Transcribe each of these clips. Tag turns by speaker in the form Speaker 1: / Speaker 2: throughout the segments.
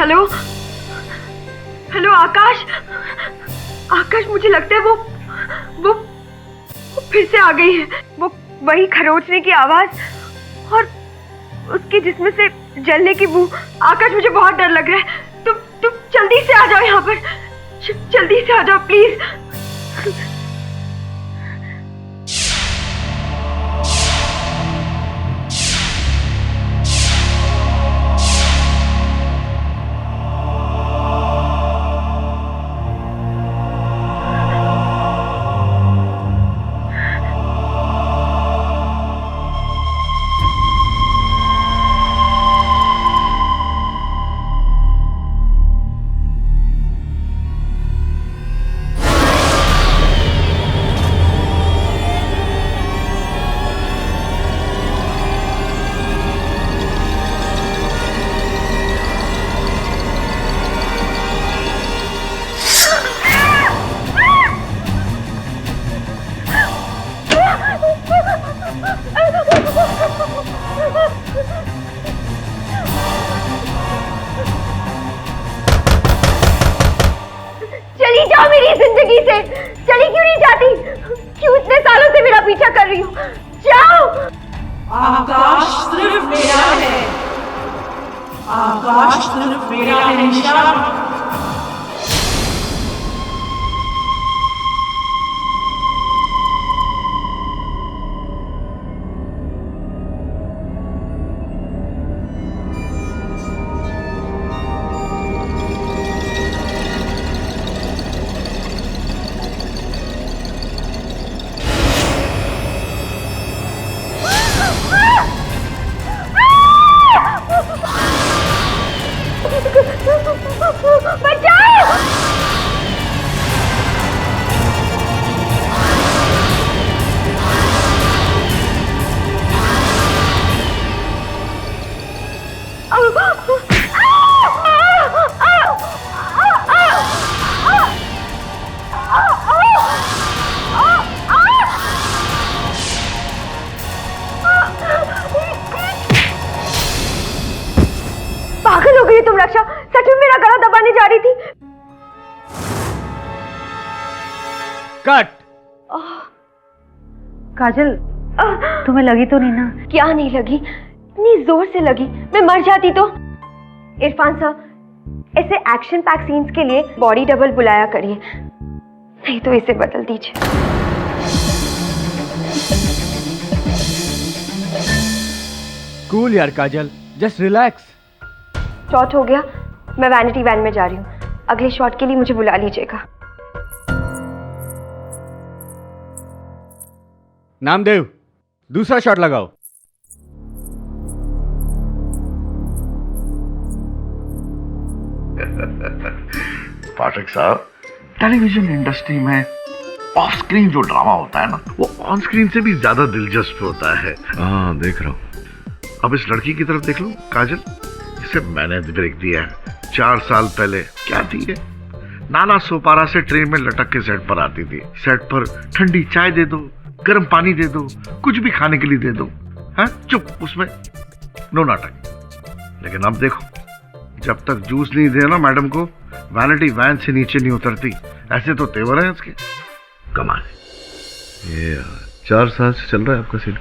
Speaker 1: Hello hello आकाश। आकाश, मुझे लगता है वो फिर से आ गई है। वो वही खरोचने की आवाज और उसके जिस्म से जलने की बू। आकाश, मुझे बहुत डर लग रहा है। तुम जल्दी से आ जाओ यहाँ पर। जल्दी से आ जाओ प्लीज। चली जाओ मेरी जिंदगी से। चली क्यों नहीं जाती? क्यों इतने सालों से मेरा पीछा कर रही हो? जाओ।
Speaker 2: आकाश सिर्फ मेरा है। आकाश सिर्फ मेरा है निशा।
Speaker 1: पागल हो गई तुम रक्षा। सच में मेरा गला दबाने जा रही थी।
Speaker 3: कट।
Speaker 1: काजल, तुम्हें लगी तो नहीं ना? क्या नहीं लगी? इतनी जोर से लगी, मैं मर जाती तो। इरफान साहब, ऐसे एक्शन पैक सीन्स के लिए बॉडी डबल बुलाया करिए, नहीं तो इसे बदल दीजिए।
Speaker 3: कूल यार काजल, जस्ट रिलैक्स।
Speaker 1: शॉट हो गया, मैं वैनिटी वैन में जा रही हूँ। अगले शॉट के लिए मुझे बुला लीजिएगा।
Speaker 3: नामदेव, दूसरा शॉट लगाओ।
Speaker 4: पाठक साहब, टेलीविजन इंडस्ट्री में ऑफ स्क्रीन जो ड्रामा होता है ना, वो ऑन स्क्रीन से भी ज्यादा दिलचस्प होता है। हाँ, देख रहा हूँ। अब इस लड़की की तरफ देख लो काजल, इसे मैंने ब्रेक दिया है 4 साल पहले। क्या थी ये? नाला सोपारा से ट्रेन में लटक के सेट पर आती थी। सेट पर ठंडी चाय दे दो, गर्म पानी दे दो, कुछ भी खाने के लिए दे दो। हाँ, चुप, उसमें नो नाटक। लेकिन अब देखो, जब तक जूस नहीं दे ना मैडम को, वैनिटी वैन से नीचे नहीं उतरती। ऐसे तो तेवर है इसके। कमाल।
Speaker 5: ये 4 साल से चल रहा है आपका सीन?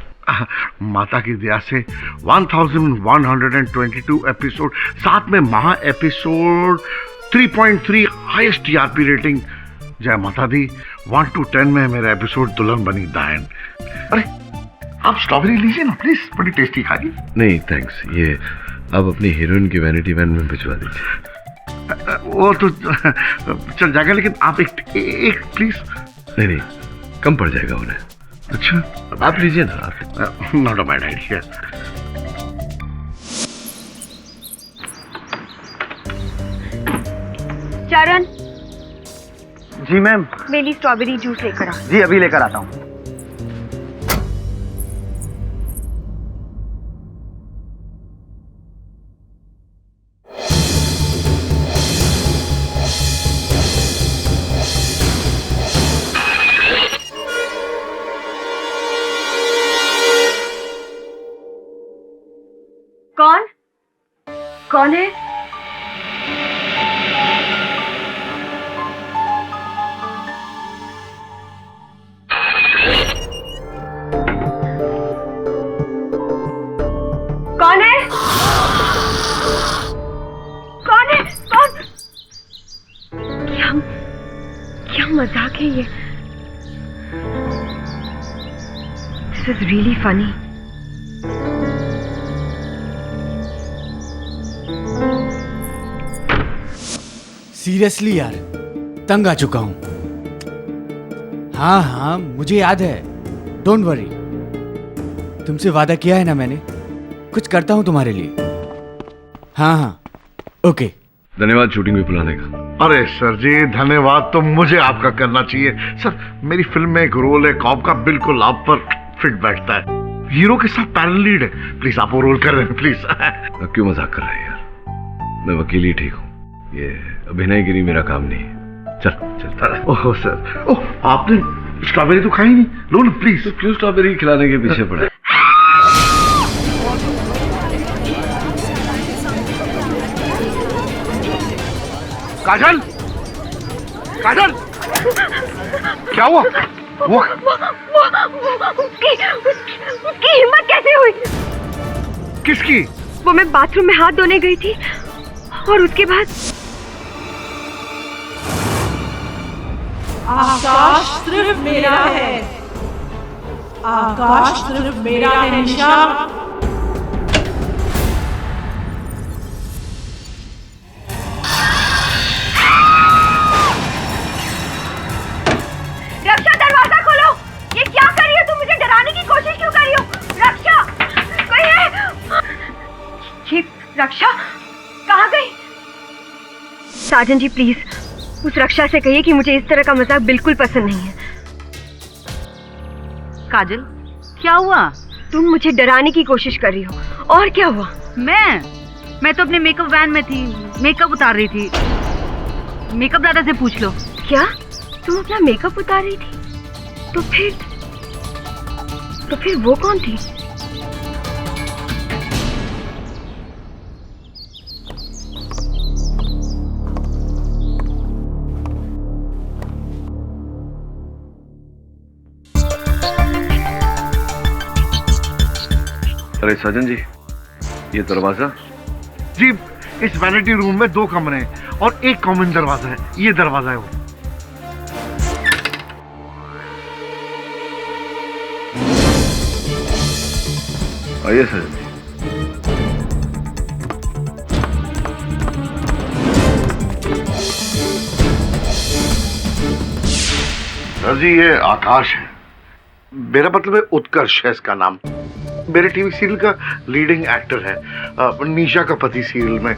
Speaker 4: माता की दया से 1122 एपिसोड, साथ में महा एपिसोड, 3.3 हाईएस्ट टीआरपी रेटिंग। जय माता दी। 1 to 10 में मेरा एपिसोड दुल्हन बनी दायन। अरे आप स्ट्रॉबेरी लीजिए ना प्लीज, बड़ी टेस्टी खागी।
Speaker 5: नहीं थैंक्स, ये आप अपनी हीरोइन की वैनिटी वैन में भिजवा दीजिए।
Speaker 4: वो तो चल जाएगा, लेकिन आप एक प्लीज।
Speaker 5: नहीं, कम पड़ जाएगा उन्हें।
Speaker 4: अच्छा,
Speaker 5: आप लीजिए ना। आप
Speaker 4: नॉट अ बैड आइडिया।
Speaker 1: चरण।
Speaker 6: जी मैम।
Speaker 1: मेरे लिए स्ट्रॉबेरी जूस लेकर आ।
Speaker 6: जी अभी लेकर आता हूँ।
Speaker 1: कौन है? मजाक है ये? This is really funny.
Speaker 3: Seriously यार, तंग आ चुका हूं। हाँ हाँ, मुझे याद है, डोंट वरी। तुमसे वादा किया है ना मैंने, कुछ करता हूं तुम्हारे लिए। हाँ हाँ, ओके।
Speaker 5: धन्यवाद शूटिंग में बुलाने का।
Speaker 4: अरे सर जी, धन्यवाद तो मुझे आपका करना चाहिए। सर, मेरी फिल्म में एक रोल है कॉप का, बिल्कुल आप पर फिट बैठता है। हीरो के साथ पैरल लीड है, प्लीज आप वो रोल कर रहे हैं प्लीज।
Speaker 5: अब क्यों मजाक कर रहे हैं यार, मैं वकील ही ठीक हूँ, ये अभिनयगिरी मेरा काम नहीं है। चल चल।
Speaker 4: ओह सर, ओह आपने स्ट्रॉबेरी तो खाई नहीं, लो ना प्लीज।
Speaker 5: तो क्यों स्ट्रॉबेरी खिलाने के पीछे पड़े?
Speaker 4: काजल, काजल, क्या हुआ? वो
Speaker 1: उसकी हिम्मत कैसे हुई?
Speaker 4: किसकी?
Speaker 1: वो मैं बाथरूम में हाथ धोने गई थी और उसके बाद
Speaker 2: आकाश सिर्फ मेरा है, आकाश सिर्फ मेरा है निशा।
Speaker 1: रक्षा, दरवाजा खोलो। ये क्या कर रही हो तुम? मुझे डराने की कोशिश क्यों कर रही हो? रक्षा, कोई है? ये रक्षा कहाँ गई? साजन जी प्लीज उस रक्षा से कहिए कि मुझे इस तरह का मजाक बिल्कुल पसंद नहीं है।
Speaker 7: काजल, क्या हुआ?
Speaker 1: तुम मुझे डराने की कोशिश कर रही हो। और क्या हुआ?
Speaker 7: मैं तो अपने मेकअप वैन में थी, मेकअप उतार रही थी। मेकअप दादा से पूछ लो।
Speaker 1: क्या तुम अपना मेकअप उतार रही थी? तो फिर वो कौन थी?
Speaker 5: अरे सजन जी, ये दरवाजा?
Speaker 4: जी, इस वैनिटी रूम में 2 कमरे हैं और एक कॉमन दरवाजा है। ये दरवाजा है वो।
Speaker 5: आइए सजन जी।
Speaker 4: सर जी, ये आकाश है, मेरा मतलब है उत्कर्ष है इसका नाम। मेरे टीवी सीरियल का लीडिंग एक्टर है, निशा का पति सीरियल में।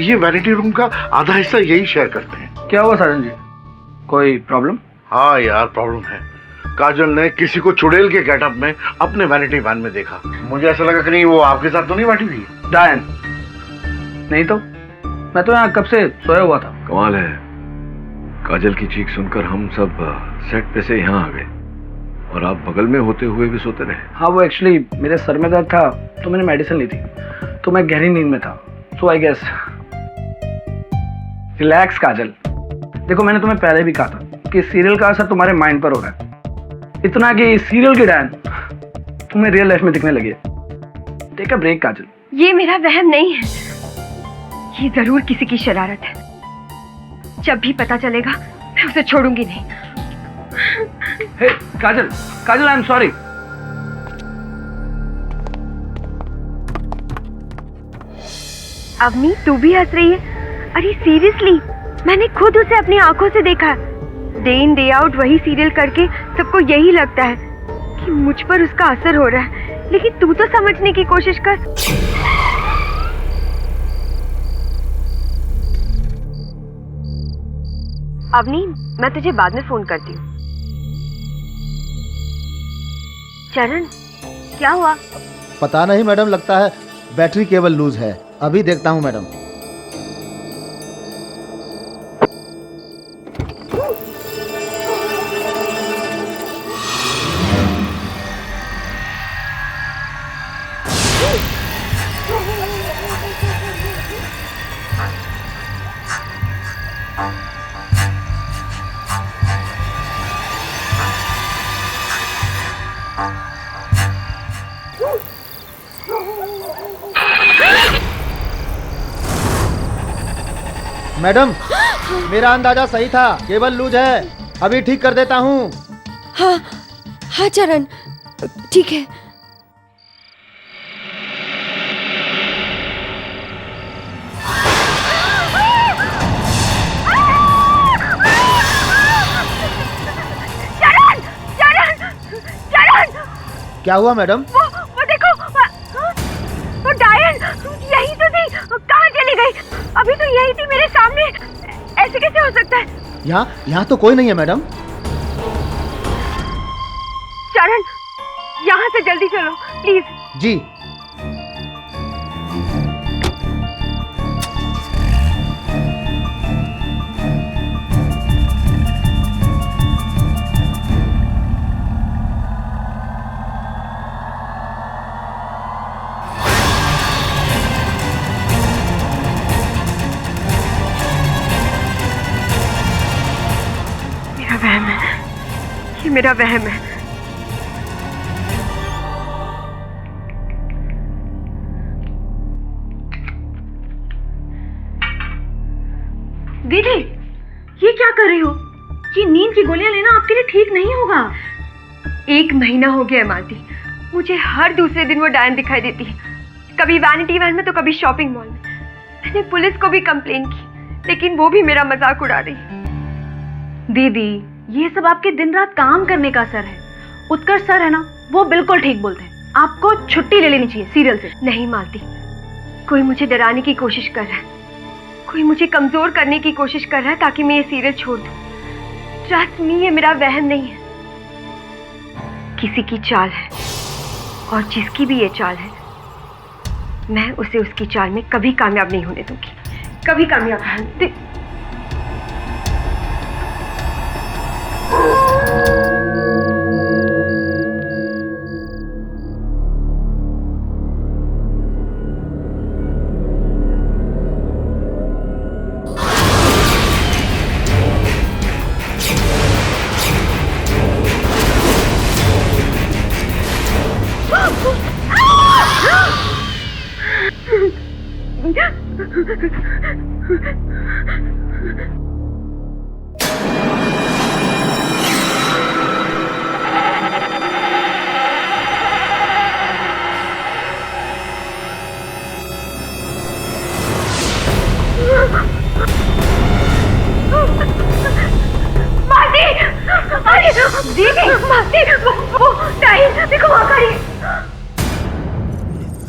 Speaker 4: ये वैनिटी रूम का आधा हिस्सा यही शेयर करते हैं।
Speaker 6: क्या हुआ साजन जी, कोई प्रॉब्लम?
Speaker 4: हाँ यार, प्रॉब्लम है। काजल ने किसी को चुड़ैल के गेटअप में अपने वैनिटी वैन में देखा। मुझे ऐसा लगा कि नहीं वो आपके साथ तो नहीं बैठी हुई?
Speaker 6: डायन नहीं तो मैं तो यहाँ कब से सोया हुआ था।
Speaker 5: कमाल है, काजल की चीख सुनकर हम सब सेट पे से यहाँ आ गए और आप बगल में होते हुए भी सोते रहे।
Speaker 6: हाँ, वो एक्चुअली मेरे सर में दर्द था तो मैंने मेडिसिन ली थी, तो मैं गहरी नींद में था। सो आई गेस। रिलैक्स काजल, देखो मैंने तुम्हें पहले भी कहा था कि सीरियल का असर तुम्हारे माइंड पर हो रहा है, इतना कि सीरियल की डायन तुम्हें रियल लाइफ में दिखने लगी है। टेक अ ब्रेक काजल।
Speaker 1: ये मेरा वहम नहीं है, ये जरूर किसी की शरारत है। जब भी पता चलेगा मैं उसे छोड़ूंगी नहीं।
Speaker 6: हे काजल, काजल आई एम सॉरी।
Speaker 1: अवनी, तू भी हंस रही है? अरे सीरियसली, मैंने खुद उसे अपनी आंखों से देखा। डे इन डे आउट वही सीरियल करके सबको यही लगता है कि मुझ पर उसका असर हो रहा है, लेकिन तू तो समझने की कोशिश कर। अवनी, मैं तुझे बाद में फोन करती हूँ। चरण, क्या हुआ?
Speaker 8: पता नहीं मैडम, लगता है बैटरी केबल लूज है। अभी देखता हूँ मैडम। मैडम, मेरा अंदाजा सही था, केबल लूज है। अभी ठीक कर देता हूँ।
Speaker 1: हाँ हाँ चरण, ठीक है। चरण चरण चरण,
Speaker 8: क्या हुआ मैडम?
Speaker 1: वो देखो, वो डायन यही तो थी, कहाँ चली गई? अभी तो यही थी मेरे सामने, ऐसे कैसे हो सकता है?
Speaker 8: यहाँ तो कोई नहीं है मैडम।
Speaker 1: चरण, यहाँ से जल्दी चलो प्लीज।
Speaker 8: जी।
Speaker 1: मेरा वहम है, ये मेरा वहम है।
Speaker 7: दीदी, ये क्या कर रही हो? ये नींद की गोलियां लेना आपके लिए ठीक नहीं होगा।
Speaker 1: 1 महीना हो गया है मालती, मुझे हर दूसरे दिन वो डायन दिखाई देती है, कभी वैनिटी वैन में तो कभी शॉपिंग मॉल में। मैंने पुलिस को भी कंप्लेन की, लेकिन वो भी मेरा मजाक उड़ा रही है।
Speaker 7: दीदी, ये सब आपके दिन रात काम करने का असर है। उत्कर्ष सर है ना, वो बिल्कुल ठीक बोलते हैं। आपको छुट्टी ले लेनी चाहिए सीरियल से।
Speaker 1: नहीं मालती, कोई मुझे डराने की कोशिश कर रहा है, कोई मुझे कमजोर करने की कोशिश कर रहा है ताकि मैं ये सीरियल छोड़ दूं। ट्रस्ट मी, ये मेरा वहम नहीं है, किसी की चाल है, और जिसकी भी ये चाल है, मैं उसे उसकी चाल में कभी कामयाब नहीं होने दूंगी, कभी कामयाब नहीं।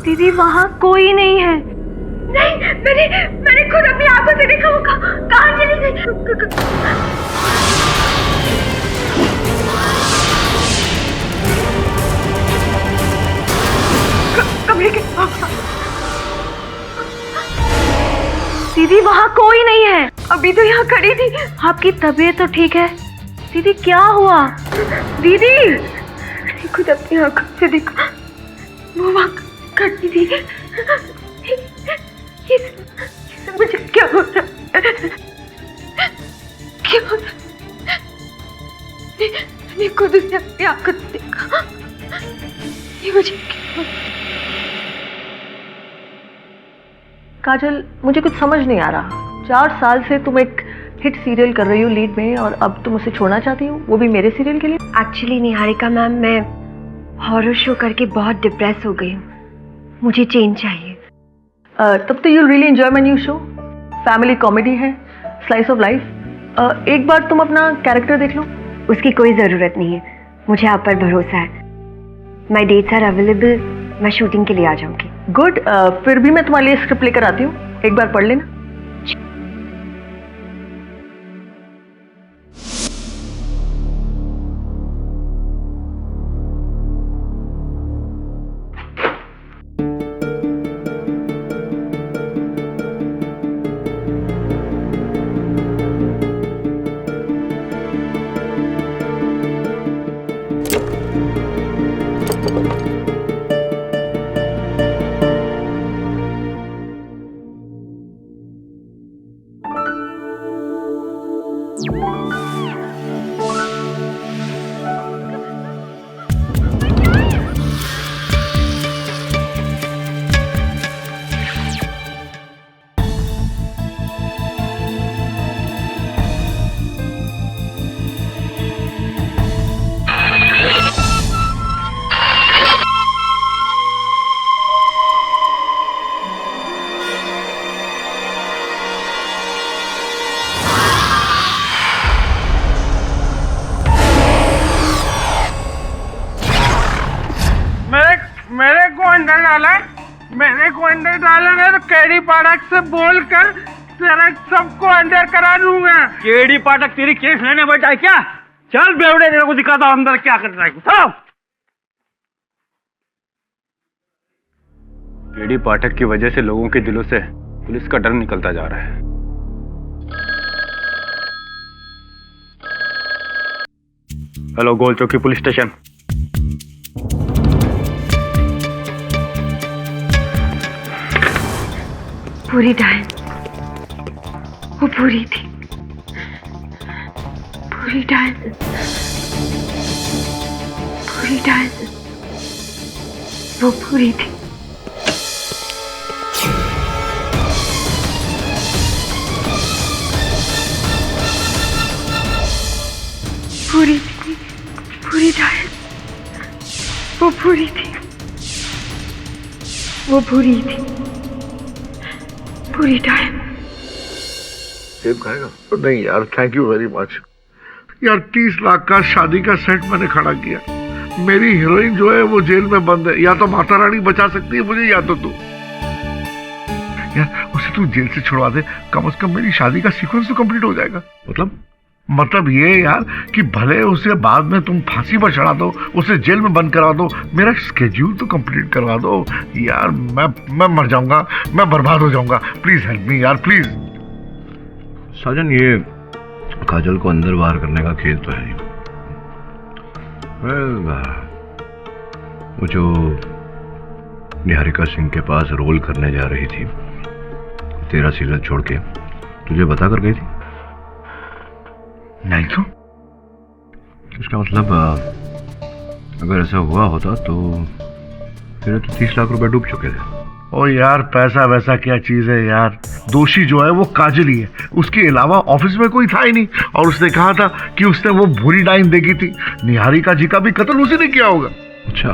Speaker 7: दीदी, वहाँ कोई नहीं है।
Speaker 1: नहीं, मैंने खुद अपनी आंखों से देखा, वो कहाँ चली गई? कमरे के।
Speaker 7: दीदी, वहाँ कोई नहीं है।
Speaker 1: अभी तो यहाँ खड़ी थी।
Speaker 7: आपकी तबीयत तो ठीक है? दीदी, क्या हुआ? दीदी,
Speaker 1: मैंने खुद अपनी आंखों से देखा, वो वहाँ खड़ी थी। ये मुझे क्या हो रहा है? क्या हो रहा है? मैंने खुद उसे अपनी आंखों से देखा, ये मुझे क्या हो रहा है?
Speaker 9: काजल, मुझे कुछ समझ नहीं आ रहा। 4 साल से तुम एक हिट सीरियल कर रही हो लीड में, और अब तुम उसे छोड़ना चाहती हो, वो भी मेरे सीरियल के लिए?
Speaker 1: एक्चुअली निहारिका मैम, मैं हॉरर शो करके बहुत डिप्रेस हो गई हूँ, मुझे चेंज चाहिए।
Speaker 9: तब तो you'll really enjoy my new show. Family comedy है, स्लाइस ऑफ लाइफ। एक बार तुम अपना कैरेक्टर देख लो।
Speaker 1: उसकी कोई ज़रूरत नहीं है, मुझे आप पर भरोसा है। माई डेट्स आर अवेलेबल, मैं शूटिंग के लिए आ जाऊंगी।
Speaker 9: गुड। फिर भी मैं तुम्हारे लिए स्क्रिप्ट लेकर आती हूँ, एक बार पढ़ लेना।
Speaker 10: अंदर डाला है? मैंने को अंदर डाला है तो केडी पाठक से बोलकर तेरा सबको अंदर करा दूंगा। केडी पाठक तेरी केस लेने बैठा है क्या? चल बेवड़े, तेरे को दिखाता हूं अंदर क्या करना है।
Speaker 11: केडी पाठक की वजह से लोगों के दिलों से पुलिस का डर निकलता जा रहा है। हेलो, गोल चौकी पुलिस स्टेशन।
Speaker 1: पूरी डायन, वो पूरी थी, पूरी डायन, पूरी डायन, वो पूरी थी। पूरी थी, पूरी डायन, वो पूरी थी, वो पूरी थी, पूरी डायन।
Speaker 4: सेब खाएगा? नहीं यार, थैंक यू वेरी मच यार। 30 लाख का शादी का सेट मैंने खड़ा किया। मेरी हीरोइन जो है वो जेल में बंद है। या तो माता रानी बचा सकती है मुझे, या तो तू। यार उसे तू जेल से छुड़वा दे, कम से कम मेरी शादी का सीक्वेंस तो कंप्लीट हो जाएगा। मतलब ये यार कि भले उसे बाद में तुम फांसी पर चढ़ा दो, उसे जेल में बंद करा दो, मेरा स्केड्यूल तो कंप्लीट करवा दो यार। मैं मर जाऊंगा, मैं बर्बाद हो जाऊंगा। प्लीज हेल्प मी यार, प्लीज।
Speaker 5: साजन, ये काजल को अंदर बाहर करने का खेल तो है। वो जो निहारिका सिंह के पास रोल करने जा रही थी, तेरा सीरियल छोड़ के, तुझे बता कर गई थी?
Speaker 4: नहीं तो
Speaker 5: इसका मतलब अगर ऐसा हुआ होता तो फिर तो 30 लाख रुपए डूब चुके थे।
Speaker 4: ओ यार, पैसा वैसा क्या चीज है यार। दोषी जो है वो काजल ही है, उसके अलावा ऑफिस में कोई था ही नहीं। और उसने कहा था कि उसने वो भूरी डाइन देखी थी। निहारिका जी का भी कत्ल उसी ने किया होगा।
Speaker 5: अच्छा,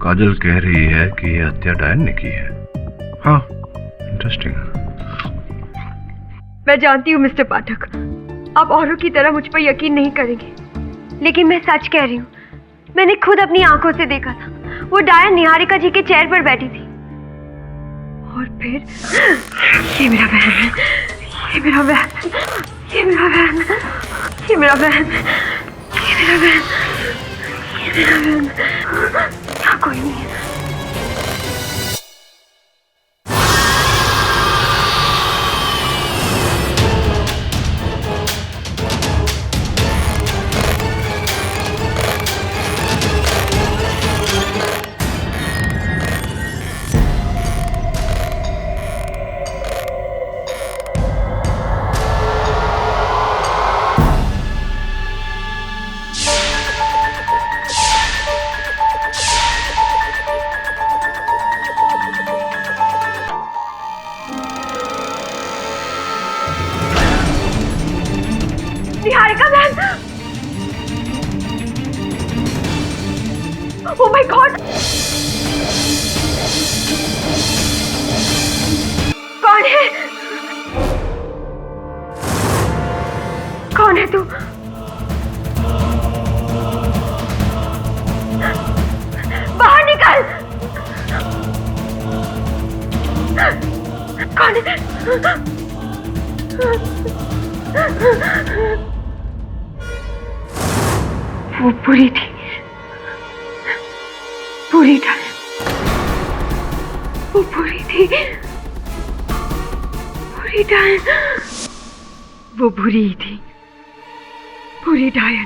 Speaker 5: काजल कह रही है कि ये हत्या डायन ने की है।
Speaker 4: हाँ,
Speaker 5: इंटरेस्टिंग।
Speaker 1: मैं जानती हूँ मिस्टर पाठक, आप औरों की तरह मुझ पर यकीन नहीं करेंगे, लेकिन मैं सच कह रही हूँ। मैंने खुद अपनी आंखों से देखा था, वो डायन निहारिका जी के चेयर पर बैठी थी। और फिर ये मेरा बहन है, ये मेरा बहन, ये मेरा बहन, ये मेरा बहन, ये मेरा बहन, ये मेरा बहन। यहाँ कोई नहीं है। निहारिका बहन! Oh my God! कौन है? कौन है तू? बाहर निकल! कौन है? वो पूरी थी, पूरी डायन, वो पूरी थी, पूरी डायन, वो बुरी थी, पूरी डायन।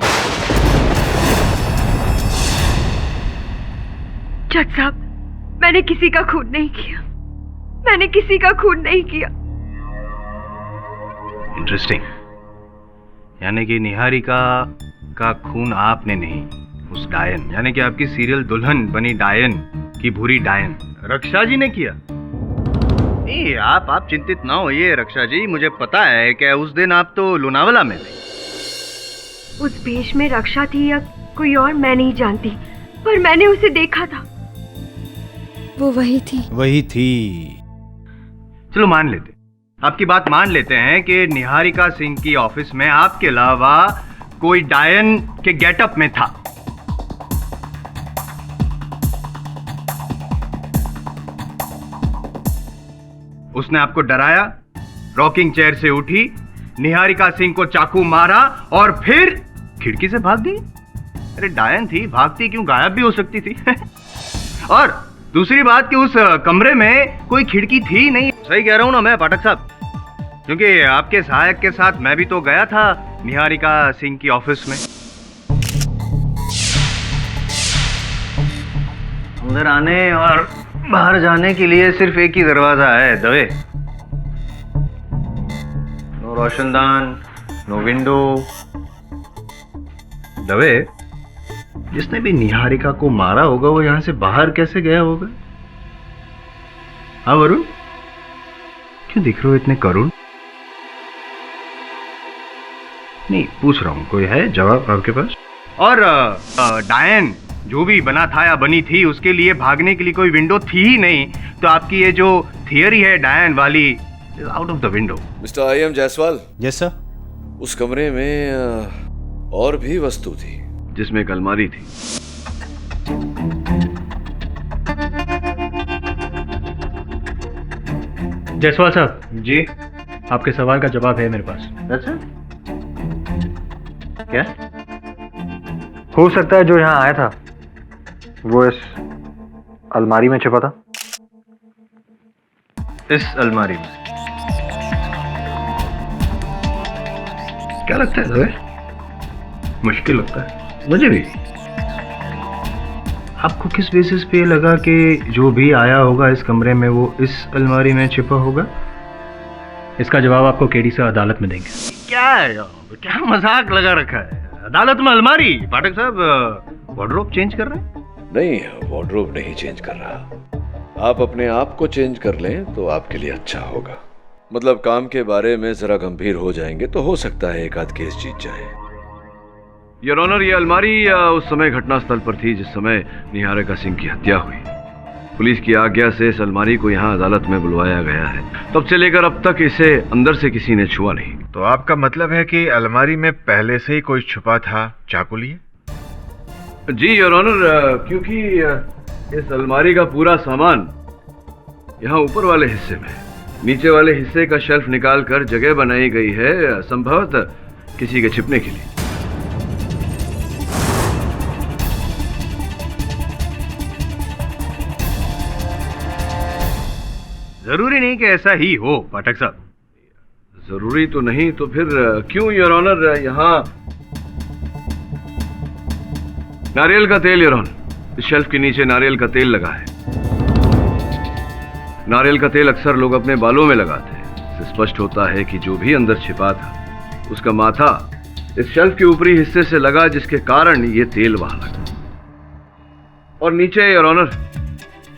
Speaker 1: जज साहब, मैंने किसी का खून नहीं किया, मैंने किसी का खून नहीं किया।
Speaker 11: इंटरेस्टिंग। यानी कि निहारिका का खून आपने नहीं, उस डायन, यानी कि आपकी सीरियल दुल्हन बनी डायन की भूरी डायन रक्षा जी ने किया। नहीं, आप चिंतित ना होइए रक्षा जी, मुझे पता है कि उस दिन आप तो लोनावला में थे।
Speaker 1: उस भेष में रक्षा थी या कोई और मैं नहीं जानती, पर मैंने उसे देखा था। वो वही थी,
Speaker 3: वही थी।
Speaker 11: चलो मान लेते, आपकी बात मान लेते हैं कि निहारिका सिंह की ऑफिस में आपके अलावा कोई डायन के गेटअप में था। उसने आपको डराया, रॉकिंग चेयर से उठी, निहारिका सिंह को चाकू मारा और फिर खिड़की से भाग गई। अरे डायन थी, भागती क्यों, गायब भी हो सकती थी। और दूसरी बात कि उस कमरे में कोई खिड़की थी नहीं। सही कह रहा हूं ना मैं पाठक साहब? क्योंकि आपके सहायक के साथ मैं भी तो गया था निहारिका सिंह की ऑफिस में। अंदर आने और बाहर जाने के लिए सिर्फ एक ही दरवाजा है, दवे। नो रोशनदान, नो विंडो। दवे, जिसने भी निहारिका को मारा होगा वो यहां से बाहर कैसे गया होगा? हाँ वरुण, क्यों दिख रहे हो इतने करुण? नहीं, पूछ रहा हूं, कोई है जवाब आपके पास? और डायन जो भी बना था या बनी थी, उसके लिए भागने के लिए कोई विंडो थी ही नहीं, तो आपकी ये जो थियरी है डायन वाली, is out of the window.
Speaker 5: Mister I M. Jaiswal.
Speaker 3: Yes sir.
Speaker 5: उस कमरे में और भी वस्तु थी, जिसमें एक अलमारी थी।
Speaker 10: जायसवाल साहब
Speaker 11: जी,
Speaker 10: आपके सवाल का जवाब है मेरे पास।
Speaker 11: अच्छा, क्या?
Speaker 10: हो सकता है जो यहाँ आया था वो इस अलमारी में छिपा था।
Speaker 11: इस अलमारी में? क्या लगता है दवे? मुश्किल लगता है मुझे भी। आपको किस बेसिस पे लगा कि जो भी आया होगा इस कमरे में वो इस अलमारी में छिपा होगा?
Speaker 10: इसका जवाब आपको केडी से अदालत में देंगे।
Speaker 11: क्या है, क्या मजाक लगा रखा है? अदालत में अलमारी? पाठक साहब वार्डरोब चेंज कर रहे हैं?
Speaker 5: नहीं, वार्डरोब नहीं चेंज कर रहा। आप अपने आप को चेंज कर लें तो आपके लिए अच्छा होगा। मतलब काम के बारे में जरा गंभीर हो जाएंगे तो हो सकता है एक आध केस जीत जाए। योर ऑनर, ये अलमारी उस समय घटनास्थल पर थी जिस समय निहारिका सिंह की हत्या हुई। पुलिस की आज्ञा से इस अलमारी को यहाँ अदालत में बुलवाया गया है। तब से लेकर अब तक इसे अंदर से किसी ने छुआ नहीं।
Speaker 12: तो आपका मतलब है कि अलमारी में पहले से ही कोई छुपा था चाकू लिए?
Speaker 5: जी योर ऑनर, क्योंकि इस अलमारी का पूरा सामान यहाँ ऊपर वाले हिस्से में, नीचे वाले हिस्से का शेल्फ निकाल कर जगह बनाई गई है, संभवतः किसी के छिपने के लिए।
Speaker 11: जरूरी नहीं कि ऐसा ही हो पाठक साहब।
Speaker 5: जरूरी तो नहीं तो फिर क्यों योर ऑनर? यहाँ नारियल का तेल योर ऑनर, इस शेल्फ के नीचे नारियल का तेल लगा है। नारियल का तेल अक्सर लोग अपने बालों में लगाते हैं। इससे स्पष्ट होता है कि जो भी अंदर छिपा था उसका माथा इस शेल्फ के ऊपरी हिस्से से लगा, जिसके कारण ये तेल वहां लगा। और नीचे योर ऑनर,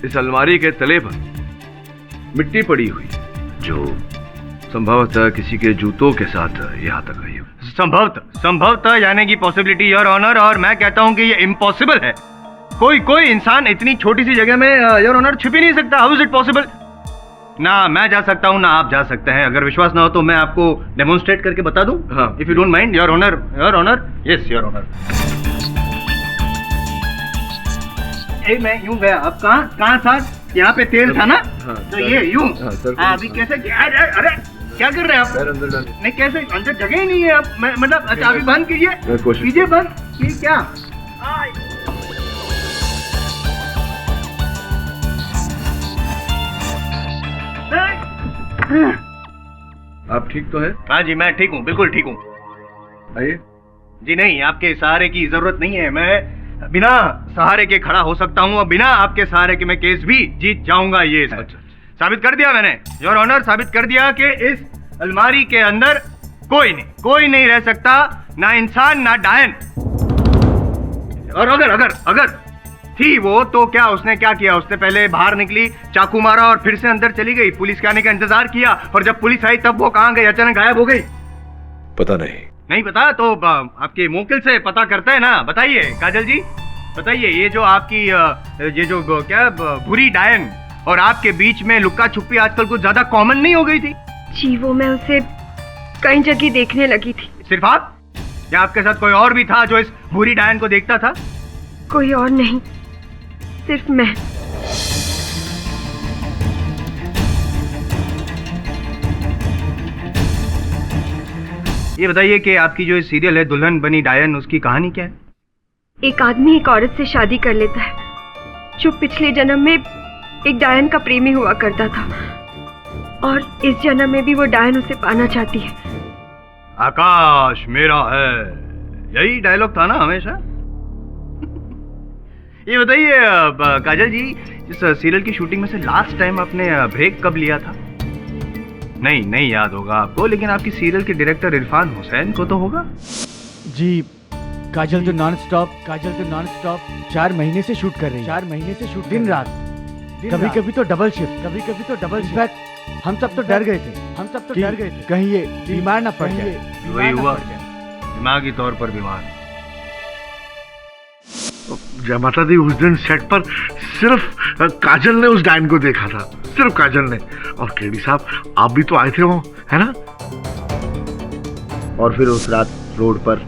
Speaker 5: इस अलमारी के तले पर मिट्टी पड़ी हुई जो संभवतः किसी के जूतों के साथ यहाँ तक आई हो।
Speaker 11: संभवतः यानी कि पॉसिबिलिटी योर ऑनर, और मैं कहता हूँ कि ये इम्पॉसिबल है। कोई इंसान इतनी छोटी सी जगह में योर ऑनर छिप ही नहीं सकता। How is it possible? ना मैं जा सकता हूँ ना आप जा सकते हैं। अगर विश्वास ना हो तो मैं आपको डेमोन्स्ट्रेट करके बता दूं, if you don't mind your honour. Your honour, yes your honour. मैं यूं गया, अब कहाँ था? यहाँ पे तेल था ना? तो ये यूं अभी कैसे? अरे क्या कर रहे हैं आप? नहीं कैसे, अंदर जगह ही नहीं है। आप मतलब चाबी बंद कीजिए बंद। ये क्या?
Speaker 5: आप ठीक तो है?
Speaker 11: हाँ जी मैं ठीक हूँ, बिल्कुल ठीक हूँ।
Speaker 5: आइए।
Speaker 11: जी नहीं, आपके सहारे की जरूरत नहीं है। मैं बिना सहारे के खड़ा हो सकता हूँ और बिना आपके सहारे के मैं केस भी जीत जाऊंगा। ये साबित कर दिया मैंने योर ऑनर, साबित कर दिया कि इस अलमारी के अंदर कोई नहीं रह सकता, ना इंसान ना डायन। और अगर थी वो, तो क्या उसने क्या किया? उसने पहले बाहर निकली, चाकू मारा और फिर से अंदर चली गई। पुलिस के आने का इंतजार किया और जब पुलिस आई तब वो कहाँ गई? अचानक गायब हो गई।
Speaker 5: पता नहीं
Speaker 11: पता तो आपके मुवक्किल से पता करते हैं ना। बताइए काजल जी, बताइए, ये जो आपकी ये जो क्या बुरी डायन और आपके बीच में लुक्का छुपी आजकल कुछ ज्यादा कॉमन नहीं हो गई थी?
Speaker 1: जी वो मैं उसे कई जगह देखने लगी थी।
Speaker 11: सिर्फ आप या आपके साथ कोई और भी था जो इस बुरी डायन को देखता था?
Speaker 1: कोई और नहीं, सिर्फ मैं।
Speaker 11: ये बताइए कि आपकी जो सीरियल है दुल्हन बनी डायन, उसकी कहानी क्या है?
Speaker 1: एक आदमी एक औरत से शादी कर लेता है जो पिछले जन्म में एक डायन का प्रेमी हुआ करता था, और इस जन्म में भी वो डायन उसे पाना चाहती है।
Speaker 11: आकाश मेरा है, यही डायलॉग था ना हमेशा? ये बताइए काजल जी, इस सीरियल की शूटिंग में से लास्ट टाइम आपने ब्रेक कब लिया था? नहीं याद होगा आपको, लेकिन आपकी सीरियल के डायरेक्टर इरफान हुसैन को तो होगा।
Speaker 3: जी, काजल तो नॉन स्टॉप 4 महीने से शूट कर रही है। 4 महीने से शूट, दिन रात, कभी कभी तो डबल शिफ्ट। इनफैक्ट हम सब तो डर गए थे कहीं ये बीमार ना पड़ जाए।
Speaker 11: वही हुआ, दिमागी तौर पर बीमार।
Speaker 4: जय माता दी, उस दिन सेट पर सिर्फ काजल ने उस डायन को देखा था, सिर्फ काजल ने। और केडी साहब, आप भी तो आए थे वो, है ना?
Speaker 8: और फिर उस रात रोड पर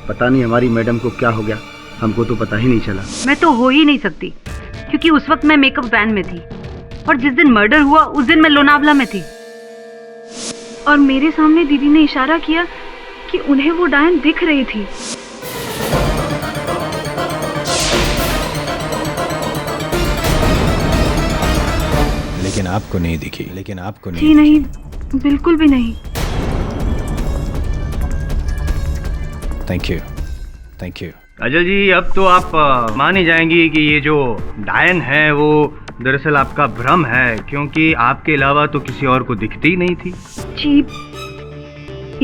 Speaker 8: पता नहीं हमारी मैडम को क्या हो गया, हमको तो पता ही नहीं चला।
Speaker 7: मैं तो हो ही नहीं सकती, क्योंकि उस वक्त मैं मेकअप वैन में थी, और जिस दिन मर्डर हुआ उस दिन मैं लोनावला में थी। और मेरे सामने दीदी ने इशारा किया कि उन्हें वो डायन दिख रही थी।
Speaker 11: लेकिन आपको नहीं दिखी?
Speaker 7: जी नहीं, बिल्कुल भी नहीं।
Speaker 11: थैंक यू काजल जी, अब तो आप मान ही जाएंगी कि ये जो डायन है वो दरअसल आपका भ्रम है, क्योंकि आपके अलावा तो किसी और को दिखती ही नहीं थी।
Speaker 1: जी,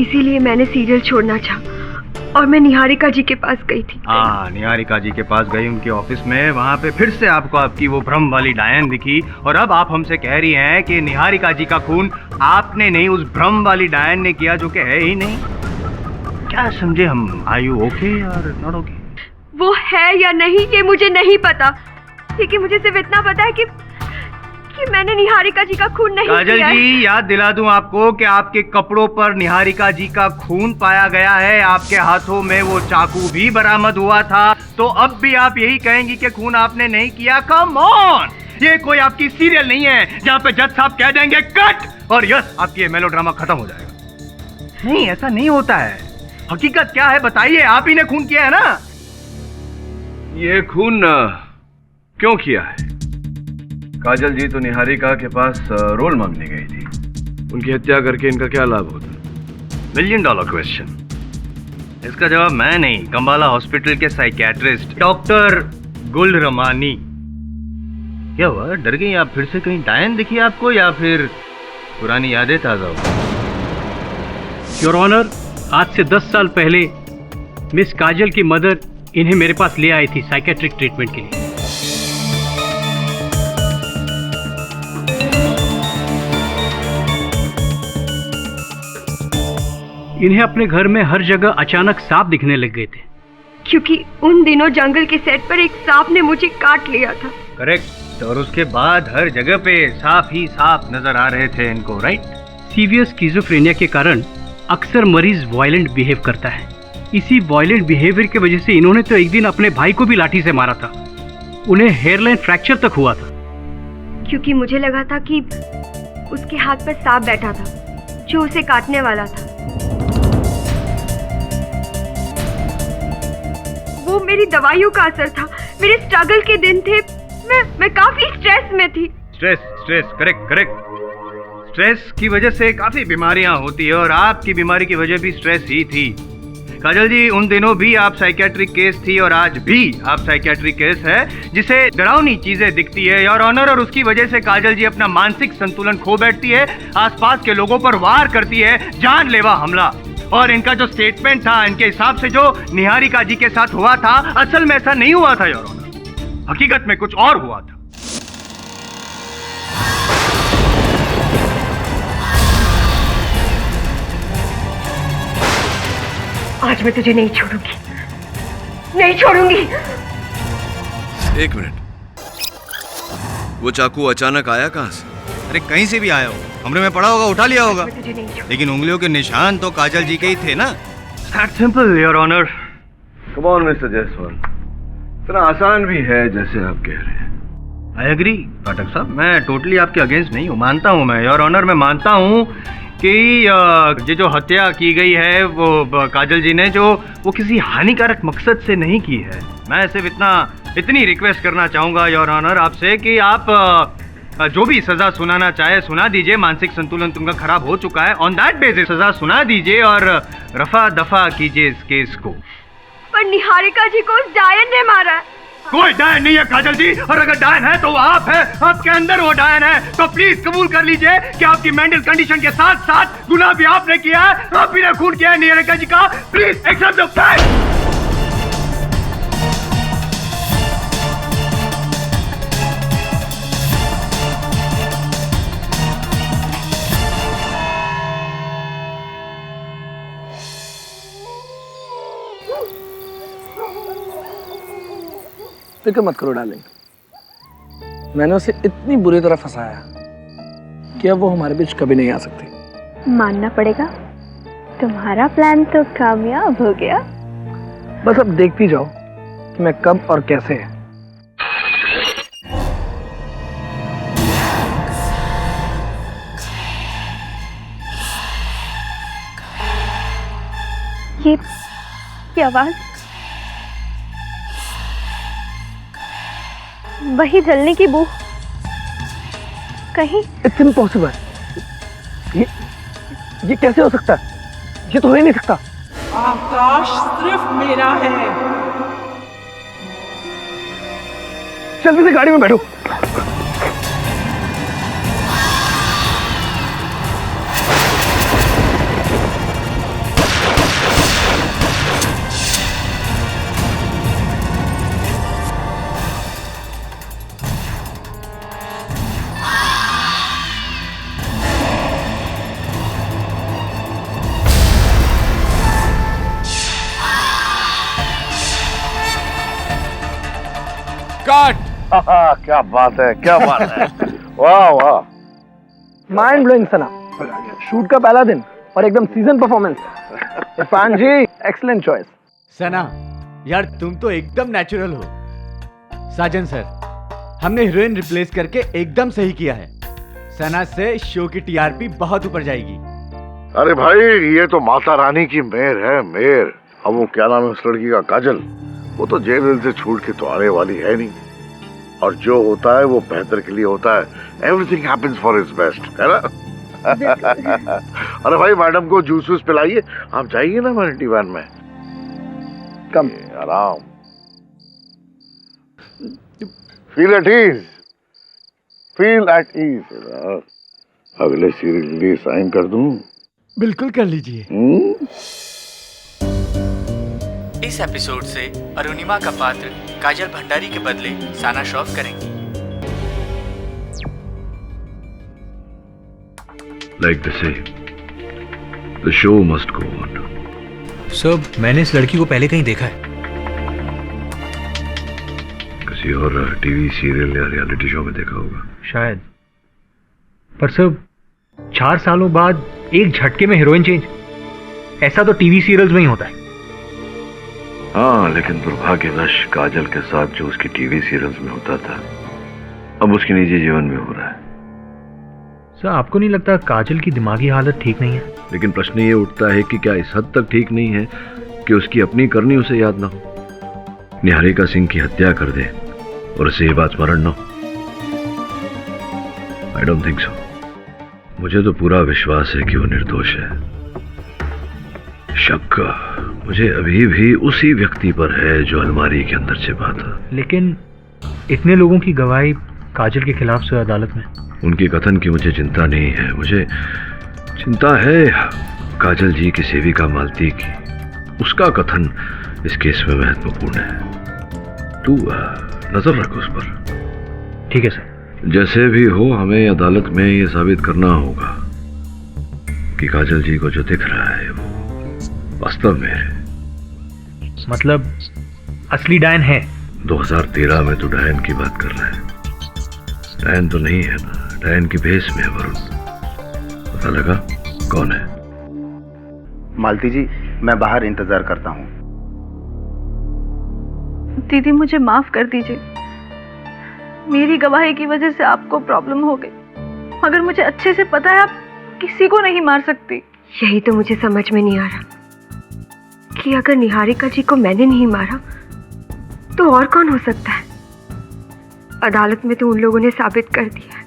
Speaker 1: इसीलिए मैंने सीरियल छोड़ना चाहा और मैं निहारिका जी के पास गई थी।
Speaker 11: हाँ, निहारिका जी के पास गई, उनके ऑफिस में। वहाँ पे फिर से आपको आपकी वो भ्रम वाली डायन दिखी, और अब आप हमसे कह रही हैं कि निहारिका जी का खून आपने नहीं, उस भ्रम वाली डायन ने किया, जो कि है ही नहीं। क्या समझे हम? आर यू ओके और नॉट ओके?
Speaker 1: वो है या नहीं ये मुझे नहीं पता, लेकिन मुझे सिर्फ इतना पता है कि मैंने निहारिका जी का खून नहीं
Speaker 11: काजल
Speaker 1: किया।
Speaker 11: जी, याद दिला दूं आपको कि आपके कपड़ों पर निहारिका जी का खून पाया गया है, आपके हाथों में वो चाकू भी बरामद हुआ था। तो अब भी आप यही कहेंगी कि खून आपने नहीं किया? कम ऑन, ये कोई आपकी सीरियल नहीं है जहाँ पे जज साहब कह देंगे कट, और यस, आपकी ये मेलोड्रामा खत्म हो जाएगा। नहीं, ऐसा नहीं होता है। हकीकत क्या है बताइए, आप ही ने खून किया है ना?
Speaker 5: ये खून क्यों किया है? काजल जी तो निहारिका के पास रोल मांगने गई थी, उनकी हत्या करके इनका क्या लाभ होता?
Speaker 11: $1 मिलियन क्वेश्चन। इसका जवाब मैं नहीं, कंबाला हॉस्पिटल के साइकियाट्रिस्ट डॉक्टर गुल रमानी। क्या हुआ, डर गई आप? फिर से कहीं डायन दिखी आपको, या फिर पुरानी यादें ताजा हो?
Speaker 10: योर ऑनर, आज से 10 साल पहले मिस काजल की मदर इन्हें मेरे पास ले आई थी साइकेट्रिक ट्रीटमेंट के लिए। इन्हें अपने घर में हर जगह अचानक सांप दिखने लग गए थे,
Speaker 1: क्योंकि उन दिनों जंगल के सेट पर एक सांप ने मुझे काट लिया था।
Speaker 11: करेक्ट, और उसके बाद हर जगह पे सांप ही सांप नजर आ रहे थे इनको, राइट?
Speaker 10: सीवियर स्किज़ोफ्रेनिया के कारण अक्सर मरीज वायलेंट बिहेव करता है। इसी वायलेंट बिहेवियर की वजह से इन्होंने तो एक दिन अपने भाई को भी लाठी से मारा था। उन्हें हेयरलाइन फ्रैक्चर तक हुआ था,
Speaker 1: क्योंकि मुझे लगा था कि उसके हाथ पर सांप बैठा था जो उसे काटने वाला था। वो मेरी दवाइयों का असर था, मेरे स्ट्रगल के दिन थे। मैं काफी स्ट्रेस में थी।
Speaker 11: Stress, correct. स्ट्रेस की वजह से काफी बीमारियां होती है, और आपकी बीमारी की वजह भी स्ट्रेस ही थी। काजल जी, उन दिनों भी आप साइकियाट्रिक केस थी, और आज भी आप साइकियाट्रिक केस है, जिसे डरावनी चीजें दिखती है योर ऑनर, और उसकी वजह से काजल जी अपना मानसिक संतुलन खो बैठती है, आसपास के लोगों पर वार करती है, जानलेवा हमला। और इनका जो स्टेटमेंट था, इनके हिसाब से जो निहारिका जी के साथ हुआ था, असल में ऐसा नहीं हुआ था योर ऑनर, हकीकत में कुछ और हुआ था।
Speaker 1: आज मैं तुझे नहीं छोड़ूंगी, नहीं छोड़ूंगी।
Speaker 5: एक मिनट, वो चाकू अचानक आया कहां से?
Speaker 11: अरे कहीं से भी आया हो, कमरे में पड़ा होगा, उठा लिया होगा, लेकिन उंगलियों के निशान तो काजल जी के ही थे ना। That's simple your honour.
Speaker 5: Come on mister Jaiswal, इतना आसान भी है जैसे आप कह रहे हैं?
Speaker 11: आई एग्री पाठक साहब, मैं टोटली आपके अगेंस्ट नहीं हूँ, मानता हूँ मैं योर ऑनर, मैं मानता हूँ कि ये जो हत्या की गई है वो काजल जी ने वो किसी हानिकारक मकसद से नहीं की है। मैं सिर्फ इतनी रिक्वेस्ट करना चाहूँगा योर ऑनर आपसे कि आप जो भी सजा सुनाना चाहे सुना दीजिए। मानसिक संतुलन तुमका खराब हो चुका है, ऑन दैट बेसिस सजा सुना दीजिए और रफा दफा कीजिए इस केस को।
Speaker 1: पर निहारिका जी को उस डायन ने मारा है।
Speaker 11: कोई डायन नहीं है काजल जी, और अगर डायन है तो वो आप है, आपके अंदर वो डायन है। तो प्लीज कबूल कर लीजिए कि आपकी मेंटल कंडीशन के साथ साथ गुनाह भी आपने किया है, आप भी ने खून किया है निहारिका जी का। Please accept the fact.
Speaker 6: फिक्र मत करो डार्लिंग, मैंने उसे इतनी बुरी तरह फंसाया कि अब वो हमारे बीच कभी नहीं आ सकती।
Speaker 13: मानना पड़ेगा, तुम्हारा प्लान तो कामयाब हो गया।
Speaker 6: बस अब देखती जाओ कि मैं कब और कैसे।
Speaker 13: ये आवाज, वही जलने की बू कहीं।
Speaker 6: इट्स इम्पॉसिबल, ये कैसे हो सकता है? ये तो हो ही नहीं सकता।
Speaker 2: आकाश सिर्फ मेरा है।
Speaker 6: जल्दी से गाड़ी में बैठो।
Speaker 4: क्या बात है, क्या बात है। वाह वाह,
Speaker 6: माइंड ब्लोइंग सना। शूट का पहला दिन और एकदम सीजन परफॉर्मेंस। इरफान जी, एक्सीलेंट चॉइस।
Speaker 3: सना यार, तुम तो एकदम नेचुरल हो। साजन सर, हमने हीरोइन रिप्लेस करके एकदम सही किया है। सना से शो की टीआरपी बहुत ऊपर जाएगी।
Speaker 4: अरे भाई, ये तो माता रानी की मेहर है, मेहर। अब वो क्या नाम है उस लड़की का, काजल, वो तो जेल से छूट के तो आने वाली है नहीं। और जो होता है वो बेहतर के लिए होता है। Everything happens for his best, है ना? अरे भाई, मैडम को जूस वूस पिलाइए। आप जाइए ना हमारे दीवान में।
Speaker 6: कम
Speaker 4: आराम। Feel at ease, feel at ease. अगले सीरियल के लिए साइन कर दूं?
Speaker 3: बिल्कुल कर लीजिए। इस एपिसोड से अरुणिमा का पात्र काजल भंडारी के बदले साना श्रॉफ करेंगी।
Speaker 5: Like they say, the show must go on.
Speaker 14: Sir, मैंने इस लड़की को पहले कहीं देखा है।
Speaker 5: किसी और टीवी सीरियल या रियलिटी शो में देखा होगा
Speaker 14: शायद। पर सर, 4 सालों बाद एक झटके में हीरोइन चेंज, ऐसा तो टीवी सीरियल्स में ही होता है।
Speaker 5: हाँ, लेकिन दुर्भाग्यवश काजल के साथ जो उसकी टीवी सीरियल्स में होता था, अब उसके निजी जीवन में हो रहा है।
Speaker 14: सर, आपको नहीं लगता काजल की दिमागी हालत ठीक नहीं है?
Speaker 5: लेकिन प्रश्न ये उठता है कि क्या इस हद तक ठीक नहीं है कि उसकी अपनी करनी उसे याद ना हो, निहारिका सिंह की हत्या कर दे और उसे ये बात स्मरण ना हो? I don't think so. मुझे तो पूरा विश्वास है कि वो निर्दोष है। शक मुझे अभी भी उसी व्यक्ति पर है जो अलमारी के अंदर छिपा था।
Speaker 14: लेकिन इतने लोगों की गवाही काजल के खिलाफ से अदालत में।
Speaker 5: उनके कथन की मुझे चिंता नहीं है, मुझे चिंता है काजल जी की सेविका मालती की। उसका कथन इस केस में महत्वपूर्ण है। तू नजर रख उस पर।
Speaker 14: ठीक है सर।
Speaker 5: जैसे भी हो, हमें अदालत में ये साबित करना होगा कि काजल जी को जो दिख रहा है वो वास्तव में है।
Speaker 14: मतलब असली डायन है?
Speaker 5: 2013 में तो डायन की बात कर रहा है। डायन तो नहीं है ना, डायन की भेष में है वरुण। पता लगा कौन है?
Speaker 8: मालती जी, मैं बाहर इंतजार करता हूँ।
Speaker 7: दीदी, मुझे माफ कर दीजिए। मेरी गवाही की वजह से आपको प्रॉब्लम हो गई, मगर मुझे अच्छे से पता है आप
Speaker 1: किसी को नहीं मार सकती।
Speaker 15: यही तो मुझे समझ में नहीं आ रहा कि अगर निहारिका जी को मैंने नहीं मारा तो और कौन हो सकता है। अदालत में तो उन लोगों ने साबित कर दिया है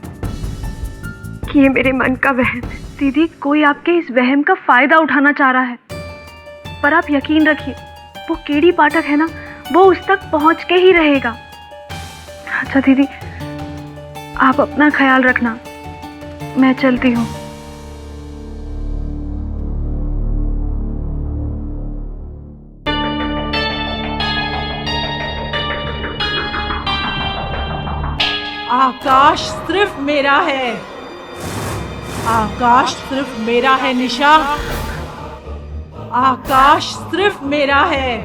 Speaker 15: कि ये मेरे मन का वहम है।
Speaker 7: दीदी, कोई आपके इस वहम का फायदा उठाना चाह रहा है, पर आप यकीन रखिए वो केडी पाठक है ना, वो उस तक पहुंच के ही रहेगा। अच्छा दीदी, आप अपना ख्याल रखना, मैं चलती हूँ।
Speaker 2: आकाश सिर्फ मेरा है, आकाश सिर्फ मेरा है निशा, आकाश सिर्फ मेरा है,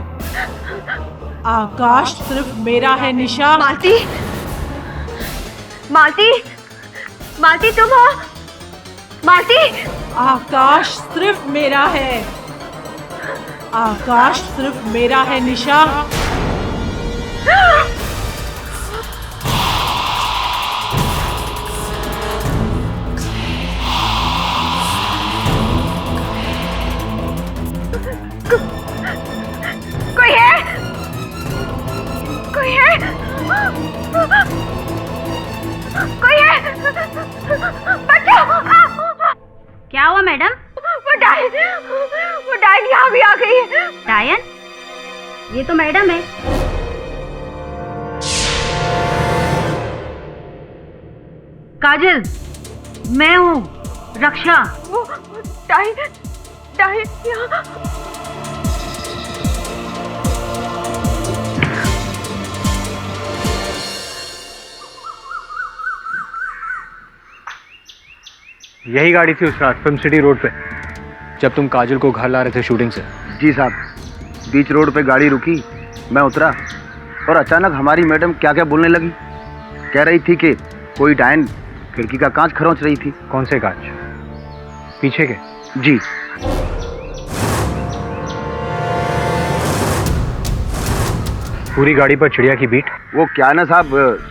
Speaker 2: आकाश सिर्फ मेरा है निशा।
Speaker 15: मालती, मालती, मालती तुम हो? मालती,
Speaker 2: आकाश सिर्फ मेरा है, आकाश सिर्फ मेरा है निशा।
Speaker 15: कोई है? कोई है? कोई है? बचाओ!
Speaker 7: क्या हुआ मैडम?
Speaker 15: वो डायन यहाँ भी आ गई है।
Speaker 7: डायन? ये तो मैडम है। काजल, मैं हूँ रक्षा।
Speaker 15: वो डायन यहाँ।
Speaker 14: यही गाड़ी थी उस रात फिल्म सिटी रोड पे, जब तुम काजल को घर ला रहे थे शूटिंग से?
Speaker 8: जी साहब, बीच रोड पे गाड़ी रुकी, मैं उतरा और अचानक हमारी मैडम क्या क्या बोलने लगी। कह रही थी कि कोई डायन खिड़की का कांच खरोंच रही थी।
Speaker 14: कौन से कांच? पीछे के?
Speaker 8: जी।
Speaker 14: पूरी गाड़ी पर चिड़िया की बीट?
Speaker 8: वो क्या है ना साहब,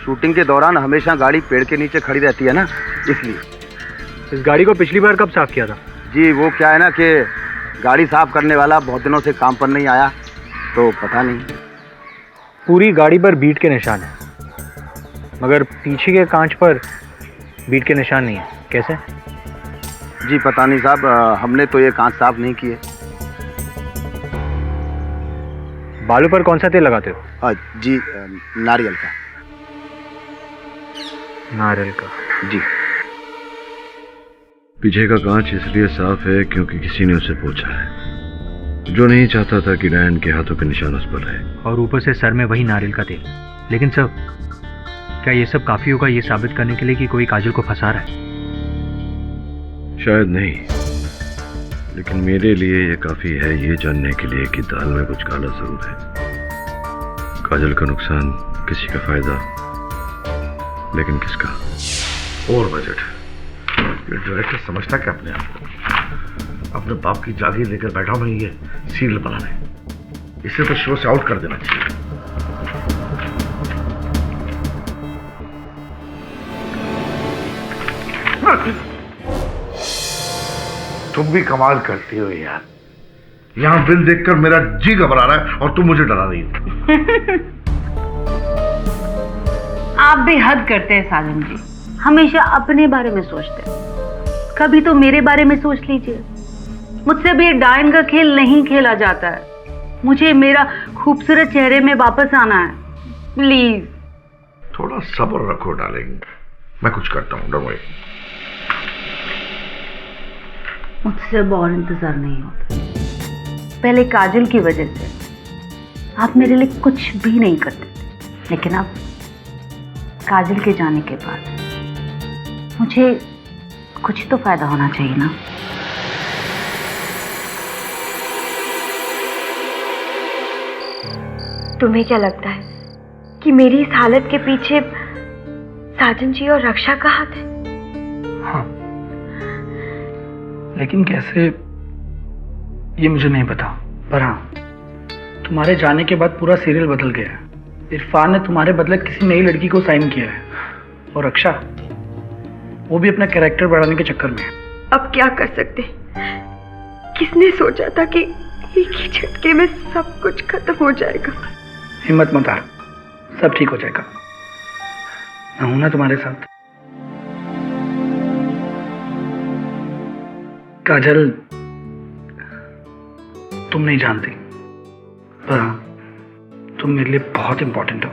Speaker 8: शूटिंग के दौरान हमेशा गाड़ी पेड़ के नीचे खड़ी रहती है ना, इसलिए।
Speaker 14: इस गाड़ी को पिछली बार कब साफ किया था?
Speaker 8: जी वो क्या है ना कि गाड़ी साफ करने वाला बहुत दिनों से काम पर नहीं आया, तो पता नहीं।
Speaker 14: पूरी गाड़ी पर बीट के निशान है, मगर पीछे के कांच पर बीट के निशान नहीं है, कैसे?
Speaker 8: जी पता नहीं साहब, हमने तो ये कांच साफ नहीं किए।
Speaker 14: बालों पर कौन सा तेल लगाते हो?
Speaker 8: जी नारियल का।
Speaker 14: नारियल का?
Speaker 8: जी।
Speaker 5: पीछे का कांच इसलिए साफ है क्योंकि किसी ने उसे पोंछा है, जो नहीं चाहता था कि डायन के हाथों के निशान उस पर रहे।
Speaker 14: और ऊपर से सर में वही नारियल का तेल। लेकिन सब क्या ये सब काफी होगा ये साबित करने के लिए कि कोई काजल को फंसा रहा है?
Speaker 5: शायद नहीं, लेकिन मेरे लिए ये काफी है ये जानने के लिए कि दाल में कुछ काला जरूर है। काजल का नुकसान, किसी का फायदा, लेकिन किसका?
Speaker 4: और बजट। ये डायरेक्टर समझता क्या अपने आप को? अपने बाप की जागीर लेकर बैठा हूं मैं ये सीरियल बनाने। इसे तो शो से आउट कर देना चाहिए। तुम भी कमाल करती हो यार। यहां बिल देखकर मेरा जी घबरा रहा है और तुम मुझे डरा रही हो।
Speaker 7: आप भी हद करते हैं साजन जी, हमेशा अपने बारे में सोचते हैं। कभी तो मेरे बारे में सोच लीजिए। मुझसे भी डायन का खेल नहीं खेला जाता है। मुझे मेरा खूबसूरत चेहरे में वापस आना है, प्लीज।
Speaker 4: थोड़ा सब्र रखो डार्लिंग, मैं कुछ करता हूं, डोंट वरी।
Speaker 7: मुझसे अब और इंतजार नहीं होता। पहले काजल की वजह से आप मेरे लिए कुछ भी नहीं करते थे, लेकिन अब काजल के जाने के बाद मुझे कुछ तो फायदा होना चाहिए ना।
Speaker 15: तुम्हें क्या लगता है कि मेरी इस हालत के पीछे साजन जी और रक्षा का हाथ है?
Speaker 6: हाँ, लेकिन कैसे ये मुझे नहीं पता। पर हाँ, तुम्हारे जाने के बाद पूरा सीरियल बदल गया है। इरफान ने तुम्हारे बदले किसी नई लड़की को साइन किया है, और रक्षा वो भी अपना कैरेक्टर बढ़ाने के चक्कर में है।
Speaker 15: अब क्या कर सकते? किसने सोचा था कि एक ही झटके में सब कुछ खत्म हो जाएगा?
Speaker 6: हिम्मत मत हार, सब ठीक हो जाएगा। मैं हूं ना तुम्हारे साथ। काजल, तुम नहीं जानती, पर हाँ, तुम मेरे लिए बहुत इंपॉर्टेंट हो।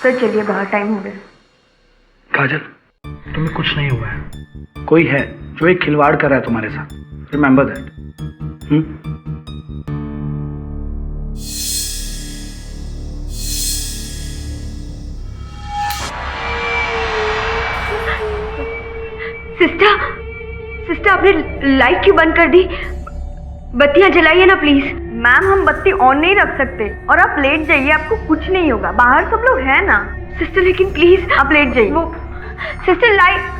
Speaker 15: सर चलिए बाहर, टाइम हो गया।
Speaker 6: काजल, तुम्हें कुछ नहीं हुआ है। कोई है जो एक खिलवाड़ कर रहा है तुम्हारे साथ। Remember that.
Speaker 15: सिस्टर आपने लाइट क्यों बंद कर दी? बत्तियां जलाइए ना प्लीज।
Speaker 1: मैम हम बत्ती ऑन नहीं रख सकते, और आप लेट जाइए, आपको कुछ नहीं होगा, बाहर सब लोग हैं ना।
Speaker 15: सिस्टर लेकिन प्लीज
Speaker 1: आप लेट जाइए। वो सिस्टर लाइट।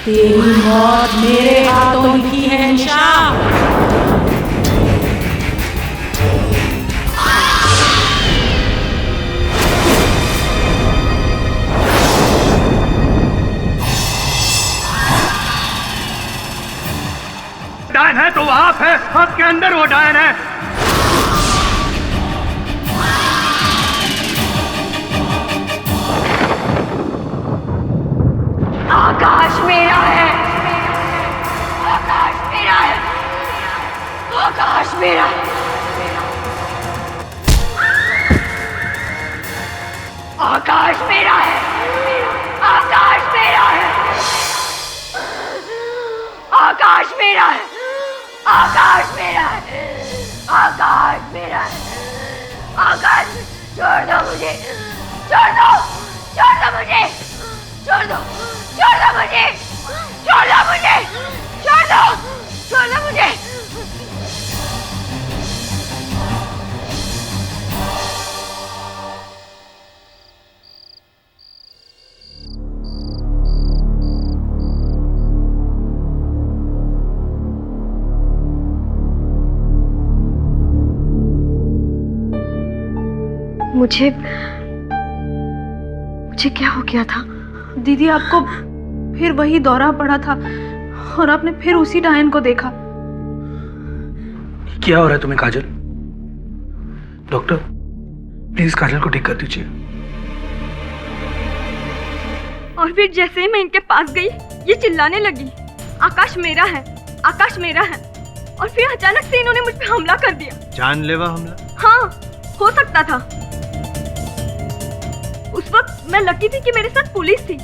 Speaker 2: तेरी मौत मेरे हाथों लिखी है निशा।
Speaker 10: डायन है तो आप है, आपके अंदर वो डायन है।
Speaker 1: आकाश मेरा है, आकाश मेरा है, आकाश मेरा है, आकाश मेरा है, आकाश मेरा है, आकाश मेरा है, आकाश मेरा है, आकाश मेरा है, आकाश। छोड़ दो मुझे, छोड़ दो, छोड़ दो मुझे, छोड़ दो, छोड़ दो मुझे, छोड़ दो मुझे, छोड़ दो, छोड़ दो मुझे।
Speaker 15: मुझे क्या हो गया था?
Speaker 7: दीदी आपको फिर वही दौरा पड़ा था और आपने फिर उसी डायन को देखा।
Speaker 6: क्या हो रहा है तुम्हें काजल? डॉक्टर प्लीज काजल को ठीक कर दीजिए।
Speaker 1: और फिर जैसे ही मैं इनके पास गई, ये चिल्लाने लगी, आकाश मेरा है, आकाश मेरा है। और फिर अचानक से इन्होंने मुझ पे हमला कर दिया।
Speaker 11: जानलेवा हमला?
Speaker 1: हाँ, हो सकता था। उस वक्त मैं लकी थी कि मेरे साथ पुलिस थी,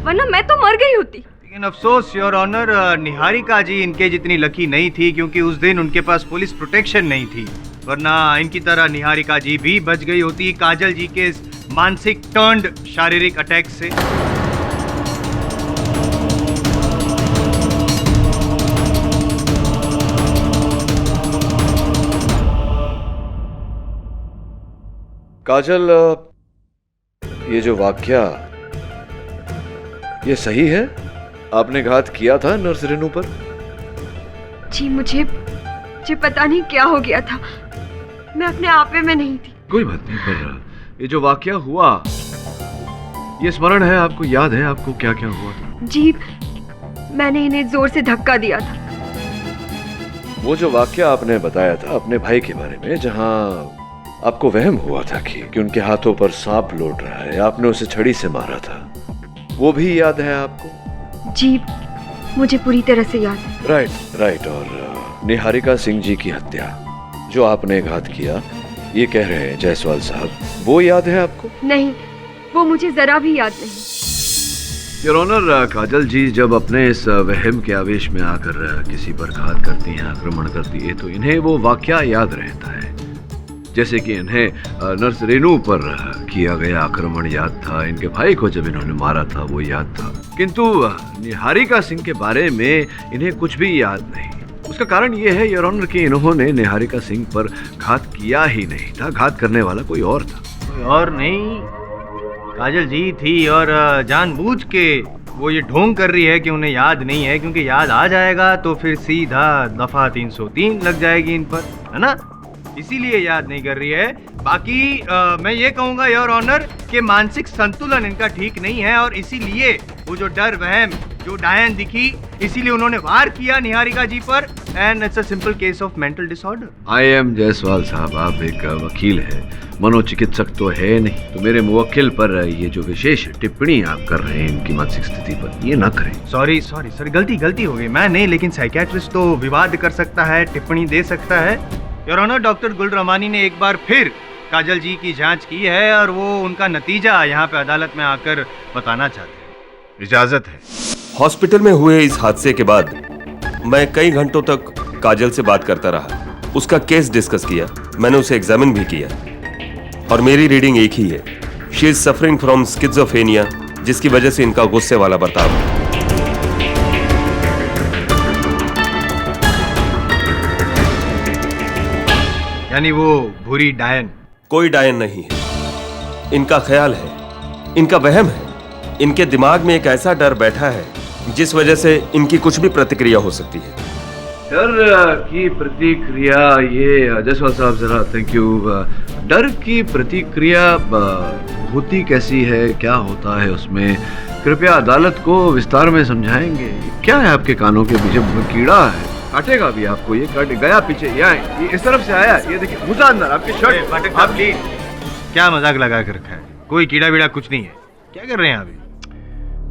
Speaker 1: वरना मैं तो मर गई होती।
Speaker 11: लेकिन अफसोस योर ऑनर, निहारिका जी इनके जितनी लकी नहीं थी, क्योंकि उस दिन उनके पास पुलिस प्रोटेक्शन नहीं थी, वरना इनकी तरह निहारिका जी भी बच गई होती काजल जी के मानसिक टर्न्ड शारीरिक अटैक से।
Speaker 5: काजल, ये जो वाक्या, ये सही है? आपने घात किया था नर्स रेनू पर?
Speaker 15: जी मुझे पता नहीं क्या हो गया था, मैं अपने आपे में नहीं थी।
Speaker 5: कोई बात नहीं, पर ये जो वाक्या हुआ, ये स्मरण है आपको? याद है आपको क्या क्या हुआ था?
Speaker 15: जी मैंने इन्हें जोर से धक्का दिया था।
Speaker 5: वो जो वाक्या आपने बताया था अपने भाई के बारे में, जहां आपको वहम हुआ था कि उनके हाथों पर सांप लौट रहा है, आपने उसे छड़ी से मारा था, वो भी याद है आपको?
Speaker 15: जी मुझे पूरी तरह से याद है।
Speaker 5: राइट। और निहारिका सिंह जी की हत्या जो आपने घात किया, ये कह रहे हैं जायसवाल साहब, वो याद है आपको?
Speaker 15: नहीं,
Speaker 1: वो मुझे जरा भी याद नहीं।
Speaker 5: योर ऑनर, काजल जी जब अपने इस वहम के आवेश में आकर किसी पर घात करती हैं, आक्रमण करती है, तो इन्हें वो वाकया याद रहता है। जैसे कि इन्हें नर्स रेनू पर किया गया आक्रमण याद था, इनके भाई को जब इन्होंने मारा था वो याद था, किंतु निहारिका सिंह के बारे में इन्हें कुछ भी याद नहीं। उसका कारण ये है योर ऑनर कि इन्होंने निहारिका सिंह पर घात किया ही नहीं था, घात करने वाला कोई और था।
Speaker 11: कोई और नहीं, काजल जी थी, और जानबूझ के वो ये ढोंग कर रही है कि उन्हें याद नहीं है, क्योंकि याद आ जाएगा तो फिर सीधा दफा 303 लग जाएगी इन पर, है ना? इसीलिए याद नहीं कर रही है। बाकी मैं ये कहूँगा योर ऑनर कि मानसिक संतुलन इनका ठीक नहीं है, और इसीलिए वो जो डर वहम जो डायन दिखी, इसीलिए उन्होंने वार किया निहारिका जी पर, and it's a simple case of mental disorder.
Speaker 5: I am Jaiswal साहब, आप एक वकील है, मनोचिकित्सक तो है नहीं, तो मेरे मुवक्किल पर ये जो विशेष टिप्पणी आप कर रहे हैं इनकी मानसिक स्थिति पर, ये ना करें।
Speaker 11: सॉरी, गलती हो गई। मैं नहीं, लेकिन साइकियाट्रिस्ट तो विवाद कर सकता है, टिप्पणी दे सकता है। योर ऑनर, डॉक्टर गुल रमानी ने एक बार फिर काजल जी की जांच की है, और वो उनका नतीजा यहाँ पे अदालत में आकर बताना चाहते हैं।
Speaker 12: इजाजत है।
Speaker 16: हॉस्पिटल में हुए इस हादसे के बाद मैं कई घंटों तक काजल से बात करता रहा, उसका केस डिस्कस किया, मैंने उसे एग्जामिन भी किया, और मेरी रीडिंग एक ही है, she is suffering from schizophrenia, जिसकी वजह से इनका गुस्से वाला बर्ताव है।
Speaker 11: यानी वो भूरी डायन?
Speaker 16: कोई डायन नहीं है, इनका ख्याल है, इनका वहम है, इनके दिमाग में एक ऐसा डर बैठा है जिस वजह से इनकी कुछ भी प्रतिक्रिया हो सकती है।
Speaker 5: डर की प्रतिक्रिया, ये जायसवाल साहब जरा थैंक यू, डर की प्रतिक्रिया होती कैसी है, क्या होता है उसमें, कृपया अदालत को विस्तार में समझाएंगे। क्या है आपके कानों के पीछे? कीड़ा है, काटेगा भी आपको, ये काट गया पीछे, ये इस तरफ से आया, ये देखिए घुसा अंदर आपके शर्ट।
Speaker 11: पाठक साहब प्लीज, क्या मजाक लगा कर रखा है? कोई कीड़ा बीड़ा कुछ नहीं है, क्या कर रहे हैं अभी?